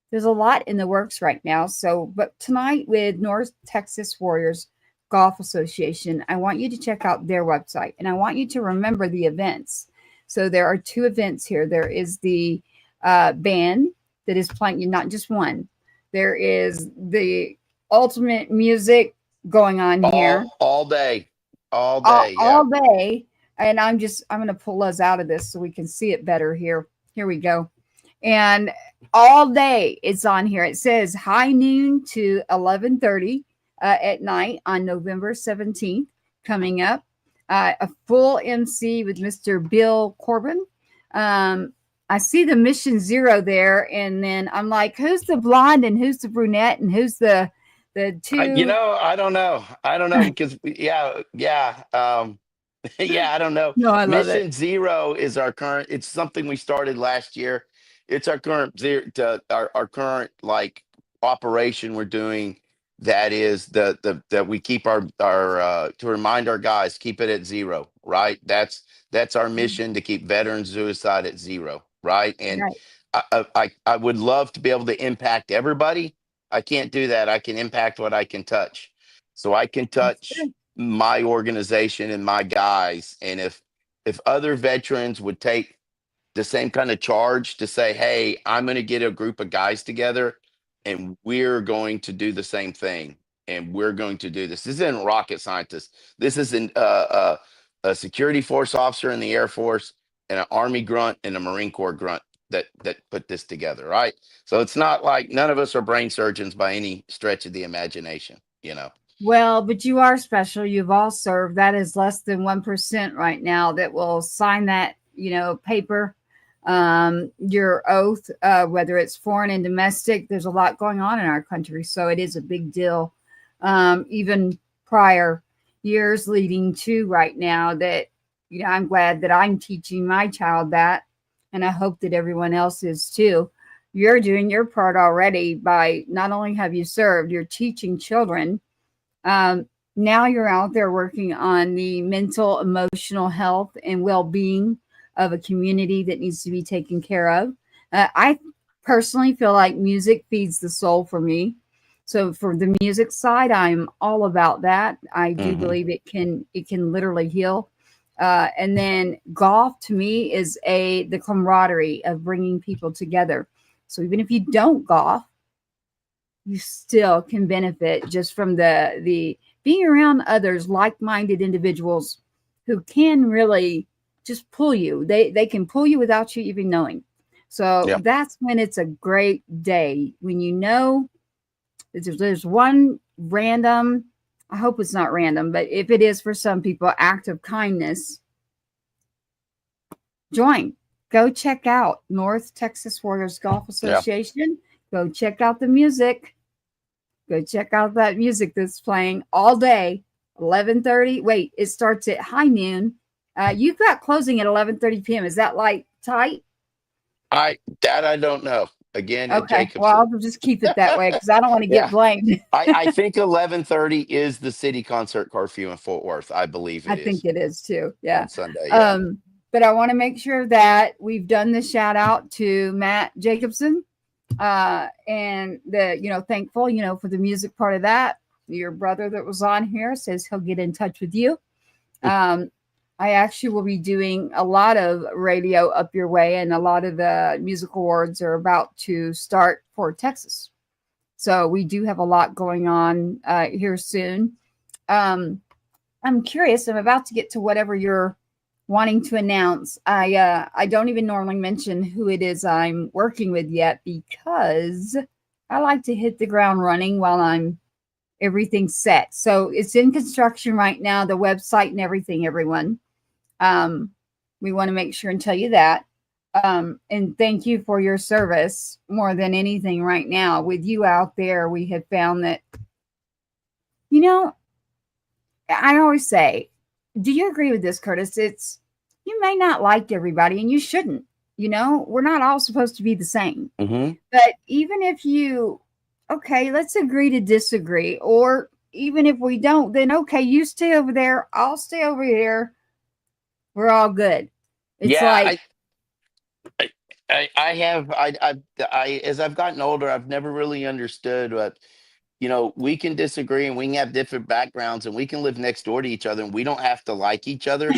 there's a lot in the works right now. So, but tonight with North Texas Warriors Golf Association. I want you to check out their website, and I want you to remember the events. So there are 2 events here. There is the band that is playing, not just one. There is the ultimate music going on here all day, yeah. all day. And I'm going to pull us out of this so we can see it better here. Here we go. And all day it's on here. It says high noon to 11:30 at night on November 17th coming up. A full MC with Mr. Bill Corbin. I see the Mission Zero there, and then I'm like, who's the blonde and who's the brunette and who's the 2? I don't know because yeah. Yeah, I don't know. No, I love Mission it. Zero is our current. It's something we started last year. It's our current our current like operation we're doing. That is that we keep our to remind our guys, keep it at 0, right? That's our mission, to keep veteran suicide at 0, right? And Right. I would love to be able to impact everybody. I can't do that. I can impact what I can touch. So I can touch my organization and my guys. And if other veterans would take the same kind of charge to say, hey, I'm going to get a group of guys together and we're going to do the same thing. And we're going to do this. This isn't rocket scientists. This isn't a security force officer in the Air Force and an Army grunt and a Marine Corps grunt that put this together, right? So it's not like none of us are brain surgeons by any stretch of the imagination, you know. Well, but you are special. You've all served. That is less than 1% right now that will sign that, paper, your oath, whether it's foreign and domestic. There's a lot going on in our country, so it is a big deal. Even prior years leading to right now that, I'm glad that I'm teaching my child that, and I hope that everyone else is too. You're doing your part already by not only have you served, you're teaching children. Now you're out there working on the mental, emotional health and well-being of a community that needs to be taken care of. I personally feel like music feeds the soul for me. So for the music side, I'm all about that. I do believe it can literally heal. And then golf to me is the camaraderie of bringing people together. So even if you don't golf, you still can benefit just from the being around others, like-minded individuals who can really just pull you. They can pull you without you even knowing. So that's when it's a great day, when there's one random, I hope it's not random, but if it is for some people, act of kindness, join. Go check out North Texas Warriors Golf Association. Go check out the music. Go check out that music that's playing all day, 11:30. Wait, it starts at high noon. You've got closing at 11:30 p.m. Is that like tight? I don't know. Again, okay. Jacob, well, I'll just keep it that way because I don't want to get blamed. I think 11:30 is the city concert curfew in Fort Worth. I believe it is. I think it is too. Yeah. On Sunday. But I want to make sure that we've done the shout out to Matt Jacobson. And thankful, for the music part of that. Your brother that was on here says he'll get in touch with you. I actually will be doing a lot of radio up your way, and a lot of the music awards are about to start for Texas. So we do have a lot going on here soon. I'm curious. I'm about to get to whatever you're wanting to announce. I don't even normally mention who it is I'm working with yet, because I like to hit the ground running while everything's set. So it's in construction right now, the website and everything, everyone. We want to make sure and tell you that. And thank you for your service more than anything right now. With you out there, we have found that, I always say, do you agree with this, Curtis? You may not like everybody, and you shouldn't. We're not all supposed to be the same. But even if let's agree to disagree. Or even if we don't, then okay, you stay over there, I'll stay over here. We're all good. It's I as I've gotten older, I've never really understood what we can disagree and we can have different backgrounds and we can live next door to each other and we don't have to like each other.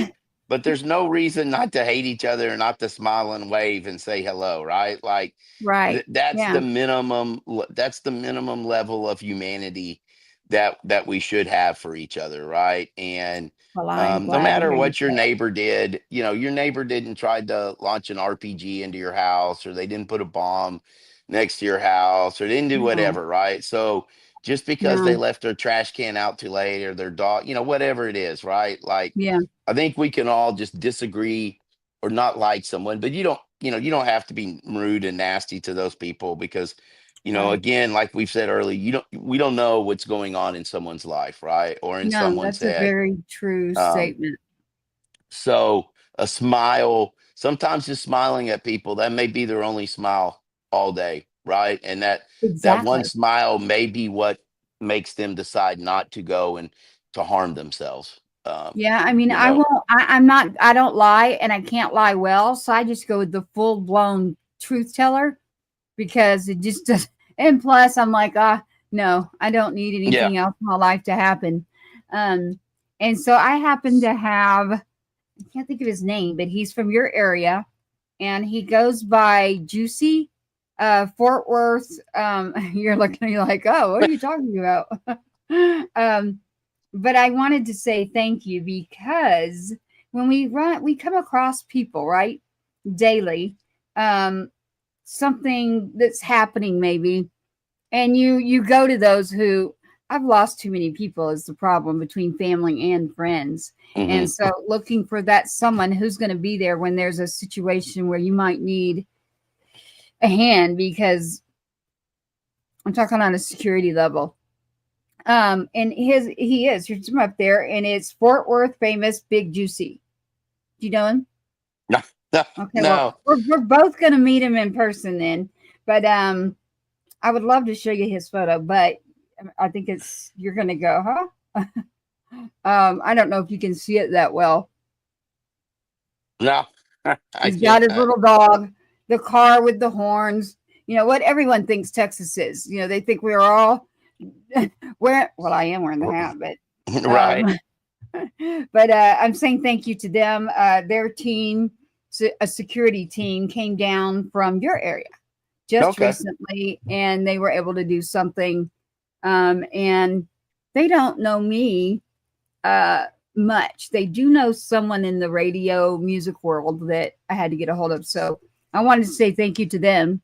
But there's no reason not to hate each other and not to smile and wave and say hello, right? Like Right. that's Yeah. the minimum. That's the minimum level of humanity that we should have for each other, right? And Well, I'm no glad to matter hear you what your say it. neighbor did, your neighbor didn't try to launch an RPG into your house, or they didn't put a bomb next to your house, or they didn't do No, whatever, right? So just because they no. left their trash can out too late or their dog, whatever it is, right? Like Yeah. I think we can all just disagree or not like someone, but you don't have to be rude and nasty to those people because, Right. again, like we've said earlier, we don't know what's going on in someone's life, right? Or in No, someone's that's a head. very true Um, statement. so a smile, sometimes just smiling at people, that may be their only smile all day, right? And that one Exactly. smile may be what makes them decide not to go and to harm themselves. Yeah, I mean, You I know, won't I'm not I don't lie and I can't lie well, so I just go with the full-blown truth teller because it just does and plus I'm like, no, I don't need yeah. anything else in my life to happen. Um, and so I happen to have I can't think of his name, but he's from your area and he goes by Juicy Fort Worth. You're looking at me like, oh, what are you talking about? um, but I wanted to say thank you because when we come across people, right, daily, something that's happening maybe, and you go to those who I've lost too many people is the problem between family and friends. And Hmm. so looking for that someone who's going to be there when there's a situation where you might need a hand because I'm talking on a security level. And he's from up there, and it's Fort Worth famous Big Juicy. Do you know him? No, no, Okay, well, no. we're both gonna meet him in person then. But I would love to show you his photo, but I think you're gonna go, huh? I don't know if you can see it that well. No, I He's got can't. his little dog, the car with the horns. You know what everyone thinks Texas is. You know, they think we're all well, I am wearing the hat, but Right. um but I'm saying thank you to them. Their team, a security team, came down from your area just Okay. recently, and they were able to do something. And they don't know me much. They do know someone in the radio music world that I had to get a hold of. So I wanted to say thank you to them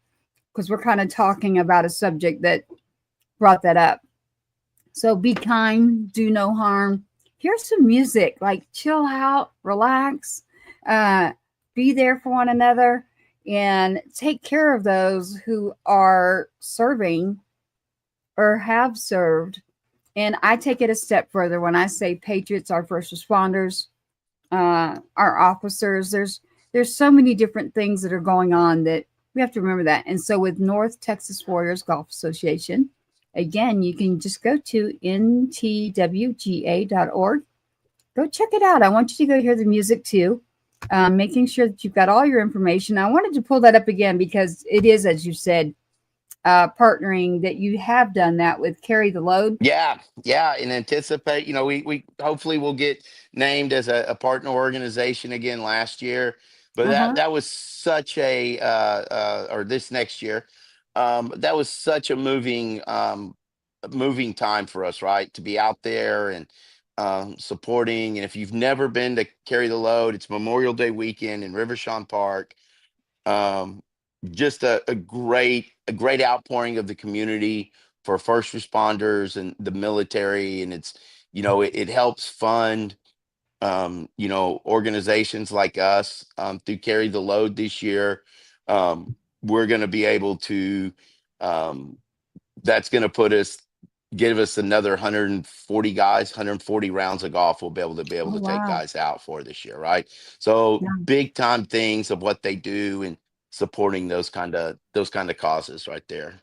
because we're kind of talking about a subject that brought that up. So be kind, do no harm. Here's some music, like chill out, relax, be there for one another, and take care of those who are serving or have served. And I take it a step further when I say patriots, our first responders, our officers. There's so many different things that are going on that we have to remember that. And so with North Texas Warriors Golf Association, again, you can just go to ntwga.org. Go check it out. I want you to go hear the music too, making sure that you've got all your information. I wanted to pull that up again because it is, as you said, partnering that you have done that with Carry the Load. Yeah, yeah, and anticipate. We hopefully will get named as a partner organization again last year, but that Uh-huh. that was such a or this next year, that was such a moving time for us, right? To be out there and supporting. And if you've never been to Carry the Load, it's Memorial Day weekend in Rivershawn Park. um, just a great outpouring of the community for first responders and the military, and it helps fund organizations like us through Carry the Load this year. We're going to be able to um, that's going to give us another 140 guys, 140 rounds of golf we'll be able Oh, to take wow. guys out for this year, right? So Yeah. big time things of what they do and supporting those kind of causes right there.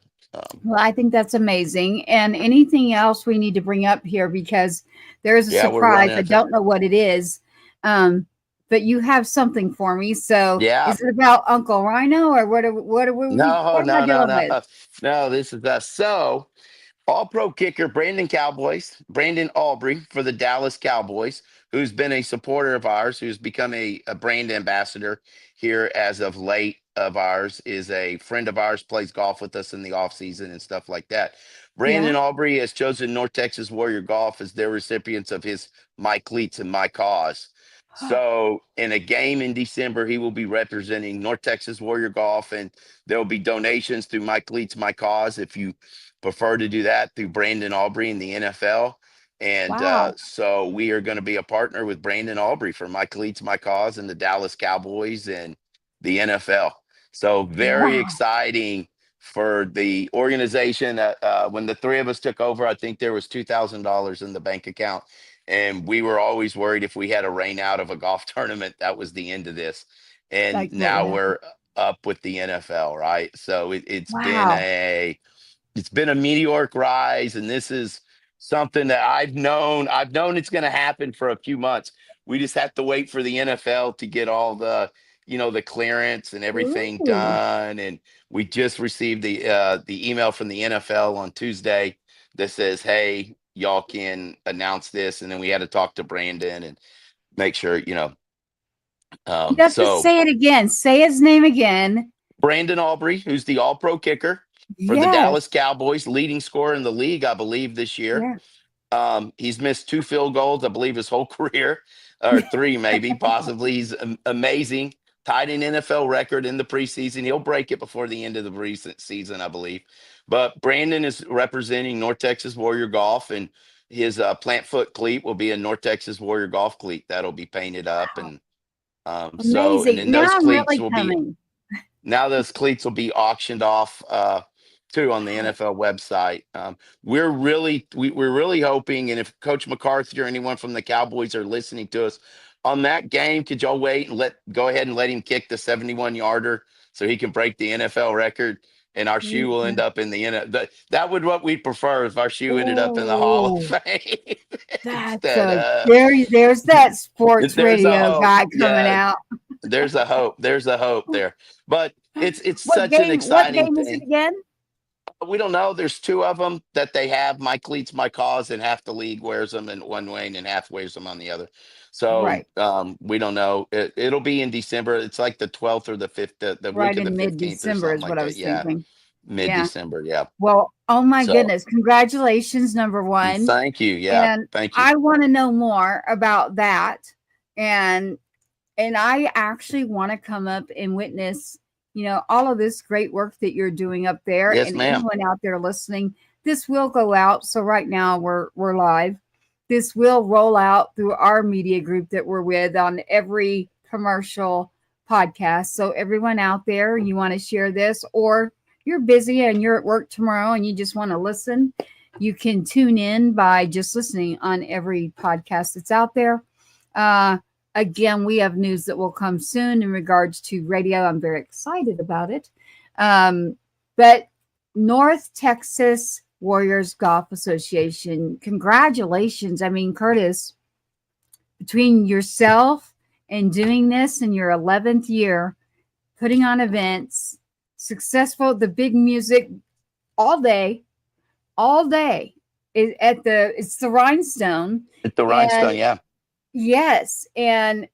Well, I think that's amazing. And anything else we need to bring up here because there is a Yeah, we're surprise. running I out of time. don't know what it is. But you have something for me. So Yeah. is it about Uncle Rhino or what are we No, what am I no, no, dealing no, with? no. This is us. So All-Pro kicker Brandon Aubrey for the Dallas Cowboys, who's been a supporter of ours, who's become a brand ambassador here as of late of ours, is a friend of ours, plays golf with us in the offseason and stuff like that. Brandon Yeah. Aubrey has chosen North Texas Warrior Golf as their recipients of his My Cleats and My Cause. So in a game in December, he will be representing North Texas Warrior Golf, and there will be donations through My Cleats, My Cause if you prefer to do that through Brandon Aubrey in the NFL. And Wow. so we are going to be a partner with Brandon Aubrey for My Cleats, My Cause and the Dallas Cowboys and the NFL. So very Wow. exciting for the organization. When the three of us took over, I think there was $2,000 in the bank account. And we were always worried if we had a rain out of a golf tournament, that was the end of this. And Like what would now happen? we're up with the NFL, right? So Wow. it's been a meteoric rise, and this is something that I've known it's going to happen for a few months. We just have to wait for the NFL to get all the the clearance and everything Ooh. done. And we just received the email from the NFL on Tuesday that says, hey, y'all can announce this. And then we had to talk to Brandon and make sure You have to so say it again. Say his name again. Brandon Aubrey, who's the All-Pro kicker for the Dallas Yes. Cowboys, leading scorer in the league, I believe, this year. Yeah. He's missed 2 field goals, I believe, his whole career, or 3 maybe, possibly. He's amazing. Tied an NFL record in the preseason. He'll break it before the end of the recent season, I believe. But Brandon is representing North Texas Warrior Golf, and his plant foot cleat will be a North Texas Warrior Golf cleat that'll be painted up, and and Amazing. then Now those I'm cleats really will be coming. auctioned off too on the NFL website. We're really hoping, and if Coach McCarthy or anyone from the Cowboys are listening to us on that game, could y'all wait and go ahead and let him kick the 71-yarder so he can break the NFL record, and our shoe will end up in the NFL. That would what we'd prefer if our shoe ended up in the Hall of Oh, Fame that's instead. a there's that sports There's a radio hope. guy coming Yeah, out. there's a hope. There's a hope there. But it's What such an game? What exciting game is it thing. again? We don't know. There's 2 of them that they have. My Cleats, My Cause, and half the league wears them in one way and half wears them on the other. So Right. we don't know. It'll be in December. It's like the 12th or the 5th, the week Right of the in 15th or mid-December something is what like I that. was Yeah, thinking. Yeah. mid-December. Yeah. Well, oh my So goodness. Congratulations, number one. thank you. Yeah, And thank you. I want to know more about that. And I actually want to come up and witness, all of this great work that you're doing up there. Yes, And ma'am. anyone out there listening, this will go out. So right now we're live. This will roll out through our media group that we're with on every commercial podcast. So everyone out there, you want to share this, or you're busy and you're at work tomorrow and you just want to listen, you can tune in by just listening on every podcast that's out there. Again, we have news that will come soon in regards to radio. I'm very excited about it. But North Texas Warriors Golf Association, congratulations. I mean, Curtis, between yourself and doing this in your 11th year, putting on events, successful, the big music all day. It's the Rhinestone. At the Rhinestone, yeah. Yes. And,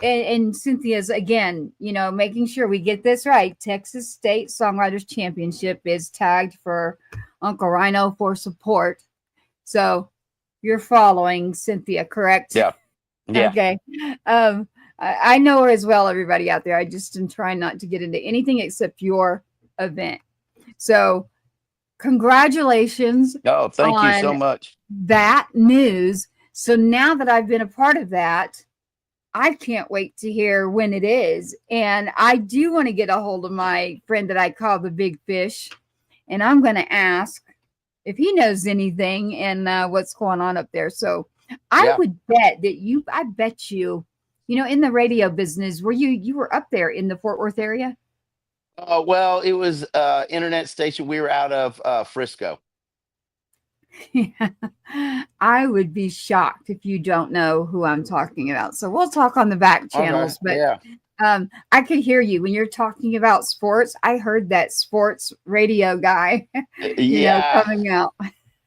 and Cynthia's, again, making sure we get this right. Texas State Songwriters Championship is tagged for Uncle Rhino for support. So you're following Cynthia, correct? Yeah. Yeah. Okay. I know her as well, everybody out there. I just am trying not to get into anything except your event. So congratulations. Oh, thank you so much. That news. So now that I've been a part of that, I can't wait to hear when it is. And I do want to get a hold of my friend that I call the Big Fish. And I'm going to ask if he knows anything and what's going on up there. So I would bet that I bet you, in the radio business, you were up there in the Fort Worth area? Well, it was internet station. We were out of Frisco. Yeah. I would be shocked if you don't know who I'm talking about. So we'll talk on the back channels. Okay. I could hear you when you're talking about sports. I heard that sports radio guy, Yeah. coming out.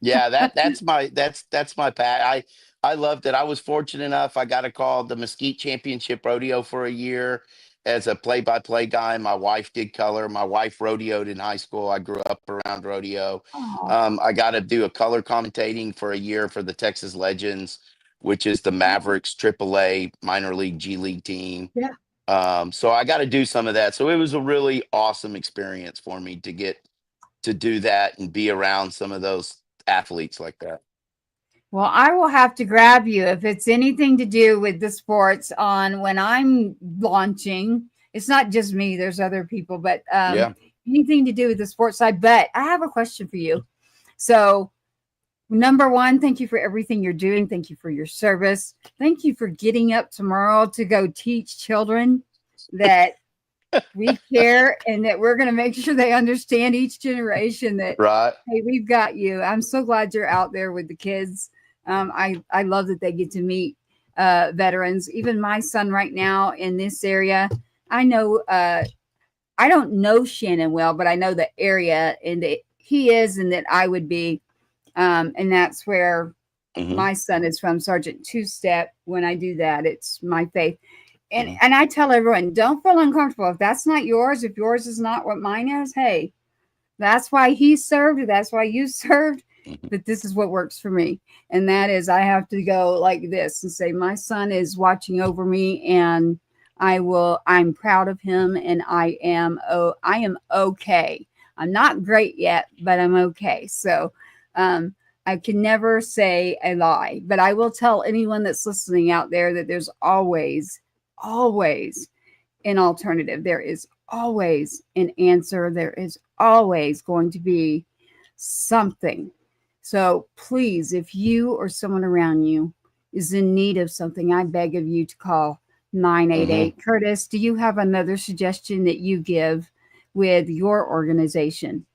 Yeah, that's my pat. I loved it. I was fortunate enough. I got a call the Mesquite Championship Rodeo for a year as a play-by-play guy. My wife did color. My wife rodeoed in high school. I grew up around rodeo. Oh, I got to do a color commentating for a year for the Texas Legends, which is the Mavericks AAA minor league G League team. yeah. So I got to do some of that. So it was a really awesome experience for me to get to do that and be around some of those athletes like that. Well, I will have to grab you if it's anything to do with the sports on when I'm launching. It's not just me, there's other people, but Yeah. anything to do with the sports side. But I have a question for you. So, number one, thank you for everything you're doing. Thank you for your service. Thank you for getting up tomorrow to go teach children that we care and that we're going to make sure they understand each generation that, Right. hey, we've got you. I'm so glad you're out there with the kids. I love that they get to meet veterans. Even my son right now in this area, I know, I don't know Shannon well, but I know the area and that he is and that I would be. And that's where Mhm. my son is from, Sergeant Two-Step. When I do that, it's my faith. And Mhm. and I tell everyone, don't feel uncomfortable. If that's not yours, if yours is not what mine is, hey, that's why he served. That's why you served. Mhm. But this is what works for me. And that is I have to go like this and say, my son is watching over me and I'm proud of him and I am okay. I'm not great yet, but I'm okay. So I can never say a lie, but I will tell anyone that's listening out there that there's always an alternative. There is always an answer. There is always going to be something. So please, if you or someone around you is in need of something, I beg of you to call 988. Curtis, do you have another suggestion that you give with your organization?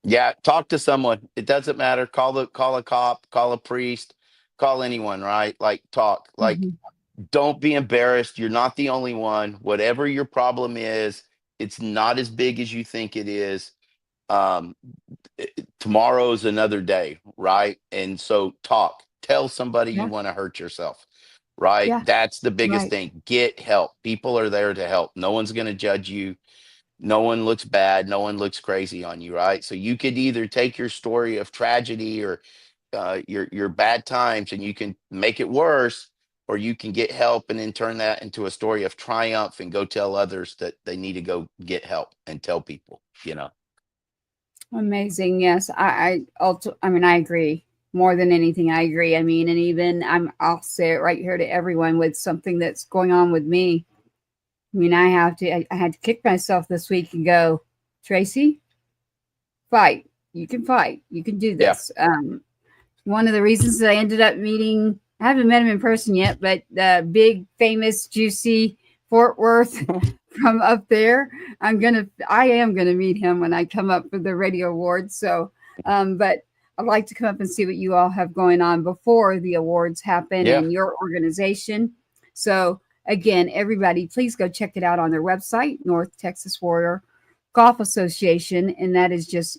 Yeah. Talk to someone. It doesn't matter. Call a cop, call a priest, call anyone, right? Like talk. Like Mhm. don't be embarrassed. You're not the only one. Whatever your problem is, it's not as big as you think it is. Um, Tomorrow's another day, right? And so tell somebody you Yeah, want to hurt yourself, right? yeah, That's the biggest right. thing. Get help. People are there to help. No one's going to judge you. No one looks bad. No one looks crazy on you, right? So you could either take your story of tragedy or your bad times and you can make it worse, or you can get help and then turn that into a story of triumph and go tell others that they need to go get help and tell people. Amazing. Yes, I mean, I agree. More than anything, I agree. I mean, and even I'll say it right here to everyone with something that's going on with me. I mean, I had to kick myself this week and go, Tracy, fight. You can fight. You can do Yeah. this. One of the reasons that I ended up meeting, I haven't met him in person yet, but the big, famous, juicy Fort Worth from up there, I am gonna meet him when I come up for the radio awards. So, but I'd like to come up and see what you all have going on before the awards happen Yeah. in your organization. So again, everybody, please go check it out on their website, North Texas Warrior Golf Association, and that is just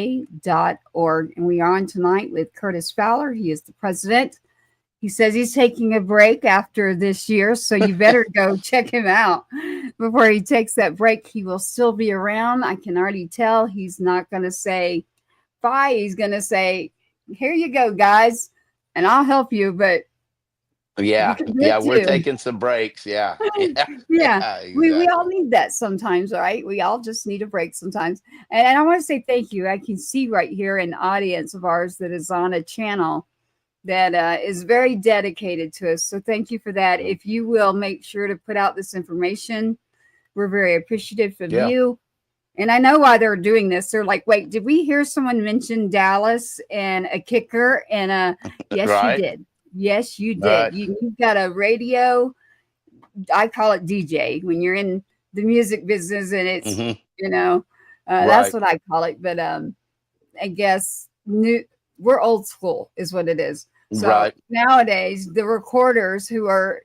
NTWGA.org. And we are on tonight with Curtis Fowler. He is the president. He says he's taking a break after this year, so you better go check him out before he takes that break. He will still be around. I can already tell he's not going to say bye. He's going to say, here you go, guys, and I'll help you, but Yeah. you can do Yeah. it We're too. taking some breaks. Yeah. Yeah. Yeah, we Exactly. all need that sometimes, right? We all just need a break sometimes. And I want to say thank you. I can see right here an audience of ours that is on a channel that is very dedicated to us. So thank you for that. If you will make sure to put out this information, we're very appreciative of Yeah. you. And I know why they're doing this. They're like, wait, did we hear someone mention Dallas and a kicker and a yes, you Right. did. Yes, you did. Right. You've got a radio, I call it DJ when you're in the music business and it's, Mhm. that's Right. what I call it. But I guess we're old school is what it is. So Right. nowadays the recorders who are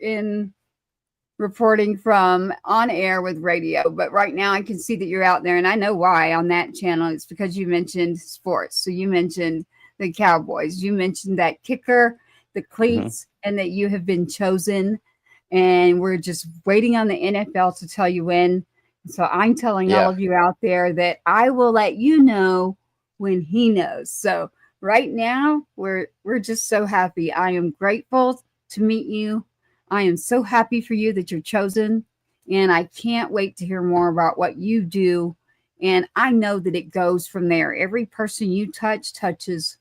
reporting from on air with radio, but right now I can see that you're out there, and I know why on that channel. It's because you mentioned sports. So you mentioned the Cowboys, you mentioned that kicker, the cleats, and that you have been chosen, and we're just waiting on the NFL to tell you when. So I'm telling all of you out there that I will let you know when he knows. So right now we're just so happy. I am grateful to meet you. I am so happy for you that you're chosen, and I can't wait to hear more about what you do. And I know that it goes from there. Every person you touch touches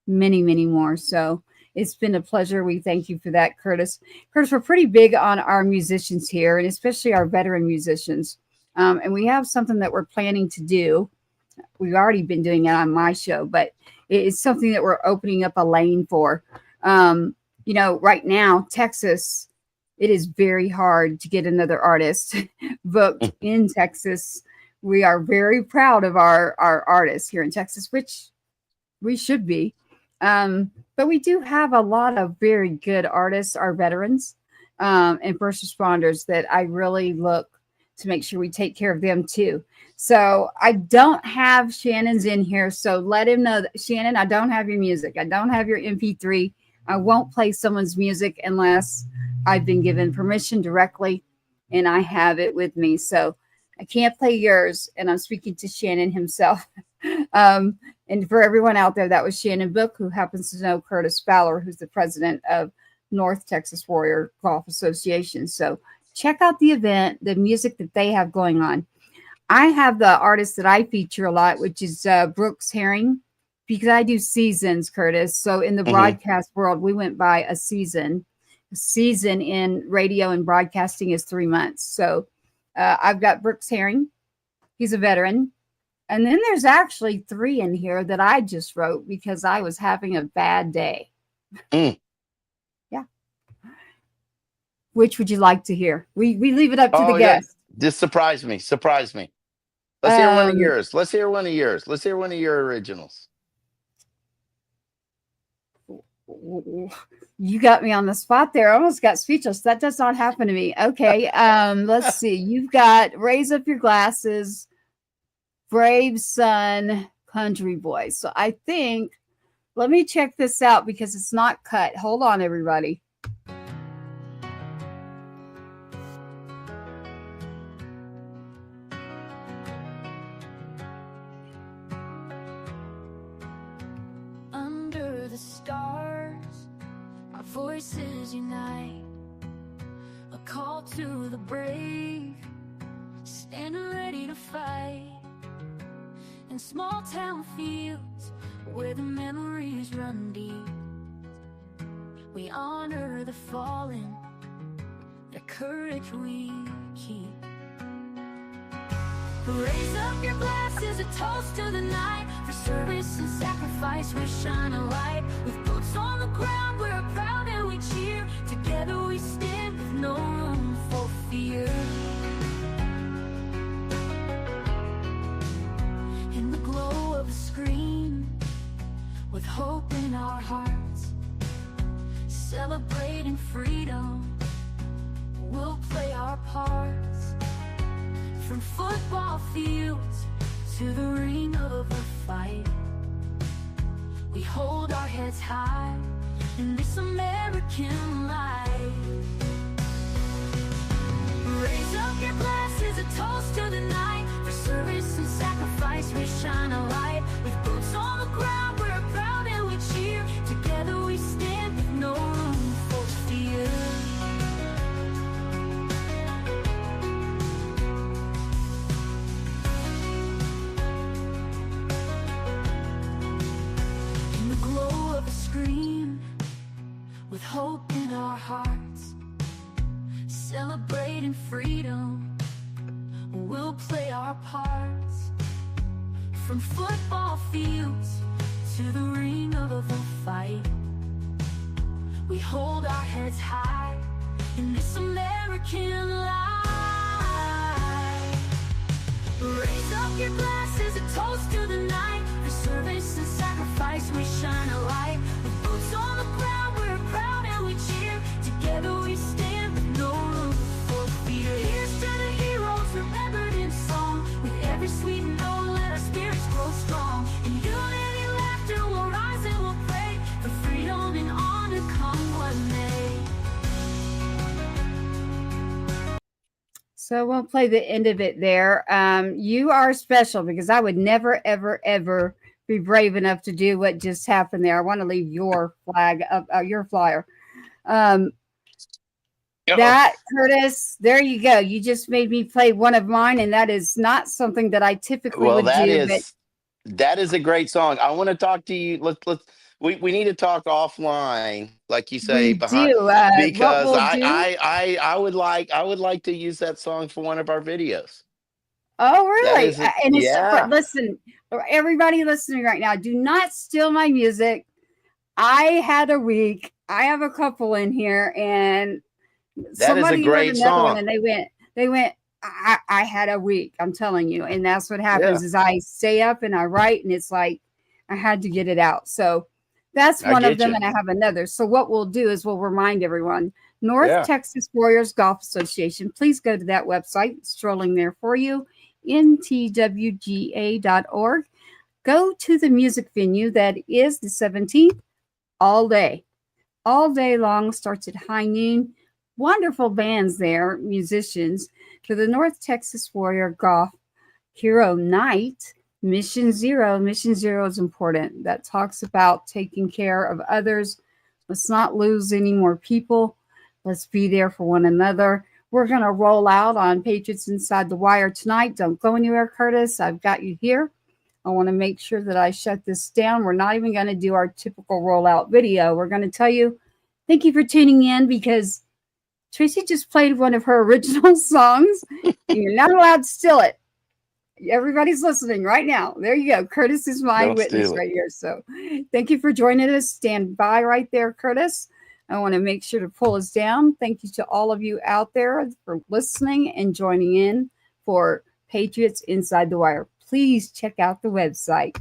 many, many more. So it's been a pleasure. We thank you for that, Curtis. Curtis, we're pretty big on our musicians here, and especially our veteran musicians. And we have something that we're planning to do. We've already been doing it on my show, but it's something that we're opening up a lane for. You know, right now, Texas, it is very hard to get another artist booked in Texas. We are very proud of our artists here in Texas, which we should be. But we do have a lot of very good artists, our veterans and first responders, that I really look to make sure we take care of them too. So I don't have Shannon's in here. So let him know that, Shannon, I don't have your music. I don't have your MP3. I won't play someone's music unless I've been given permission directly and I have it with me. So I can't play yours, and I'm speaking to Shannon himself. And for everyone out there, that was Shannon Book, who happens to know Curtis Fowler, who's the president of North Texas Warrior Golf Association. So check out the event, the music that they have going on. I have the artist that I feature a lot, which is Brooks Herring, because I do seasons, Curtis. So in the broadcast world, we went by a season. A season in radio and broadcasting is 3 months. So I've got Brooks Herring. He's a veteran. And then there's actually 3 in here that I just wrote because I was having a bad day. Yeah. Which would you like to hear? We leave it up to the guests. Just surprise me. Surprise me. Let's hear one of yours. Let's hear one of yours. Let's hear one of your originals. You got me on the spot there. I almost got speechless. That does not happen to me. Okay. Let's see. You've got Raise Up Your Glasses, Brave Son, Country Boy. So I think, let me check this out because it's not cut. Hold on, everybody. Under the stars, our voices unite. A call to the brave, standing ready to fight. In small town fields where the memories run deep, we honor the fallen, the courage we keep. Raise up your glasses, a toast to the night. For service and sacrifice, we shine a light. With boots on the ground, we're proud and we cheer. Together we stand with no room for fear. In the glow of a screen, with hope in our hearts, celebrating freedom, we'll play our parts. From football fields to the ring of a fight, we hold our heads high in this American life. Raise up your glasses, a toast to the night. For service and sacrifice, we shine a light. With boots on the ground, we're proud and we cheer. Together we stand with no room for fear. In the glow of a screen, with hope in our hearts, celebrating freedom, we'll play our parts. From football fields to the ring of a fight, we hold our heads high in this American life. Raise up your glasses, a toast to the night. For service and sacrifice, we shine a light. With boots on the ground, we're proud and we cheer. Together we stand with no room for So we'll play the end of it there. You are special because I would never, ever, ever be brave enough to do what just happened there. I want to leave your flag up, your flyer. That, Curtis, there you go. You just made me play one of mine, and that is not something that I typically Well, would do. that is a great song. I want to talk to you. We need to talk offline, like you say, We behind, do. What because we'll do. I would like to use that song for one of our videos. Oh, That really? is a, And it's so yeah. listen, everybody listening right now, do not steal my music. I had a week. I have a couple in here, and That is a somebody heard great another one, song. and they went. I had a week. I'm telling you, and that's what happens. Yeah, Is I stay up and I write, and it's like I had to get it out. So that's I one of get them, you. and I have another. So what we'll do is we'll remind everyone. North Yeah. Texas Warriors Golf Association. Please go to that website. It's strolling there for you. NTWGA.org. Go to the music venue that is the 17th all day long, starts at high noon. Wonderful bands there, musicians, for the North Texas Warrior Golf Hero Night. Mission Zero is important. That talks about taking care of others. Let's not lose any more people. Let's be there for one another. We're going to roll out on Patriots Inside the Wire tonight. Don't go anywhere, Curtis. I've got you here. I want to make sure that I shut this down. We're not even going to do our typical rollout video. We're going to tell you, thank you for tuning in, because Tracy just played one of her original songs, and you're not allowed to steal it. Everybody's listening right now. There you go. Curtis is my Don't witness steal it. right here. So thank you for joining us. Stand by right there, Curtis. I want to make sure to pull us down. Thank you to all of you out there for listening and joining in for Patriots Inside the Wire. Please check out the website.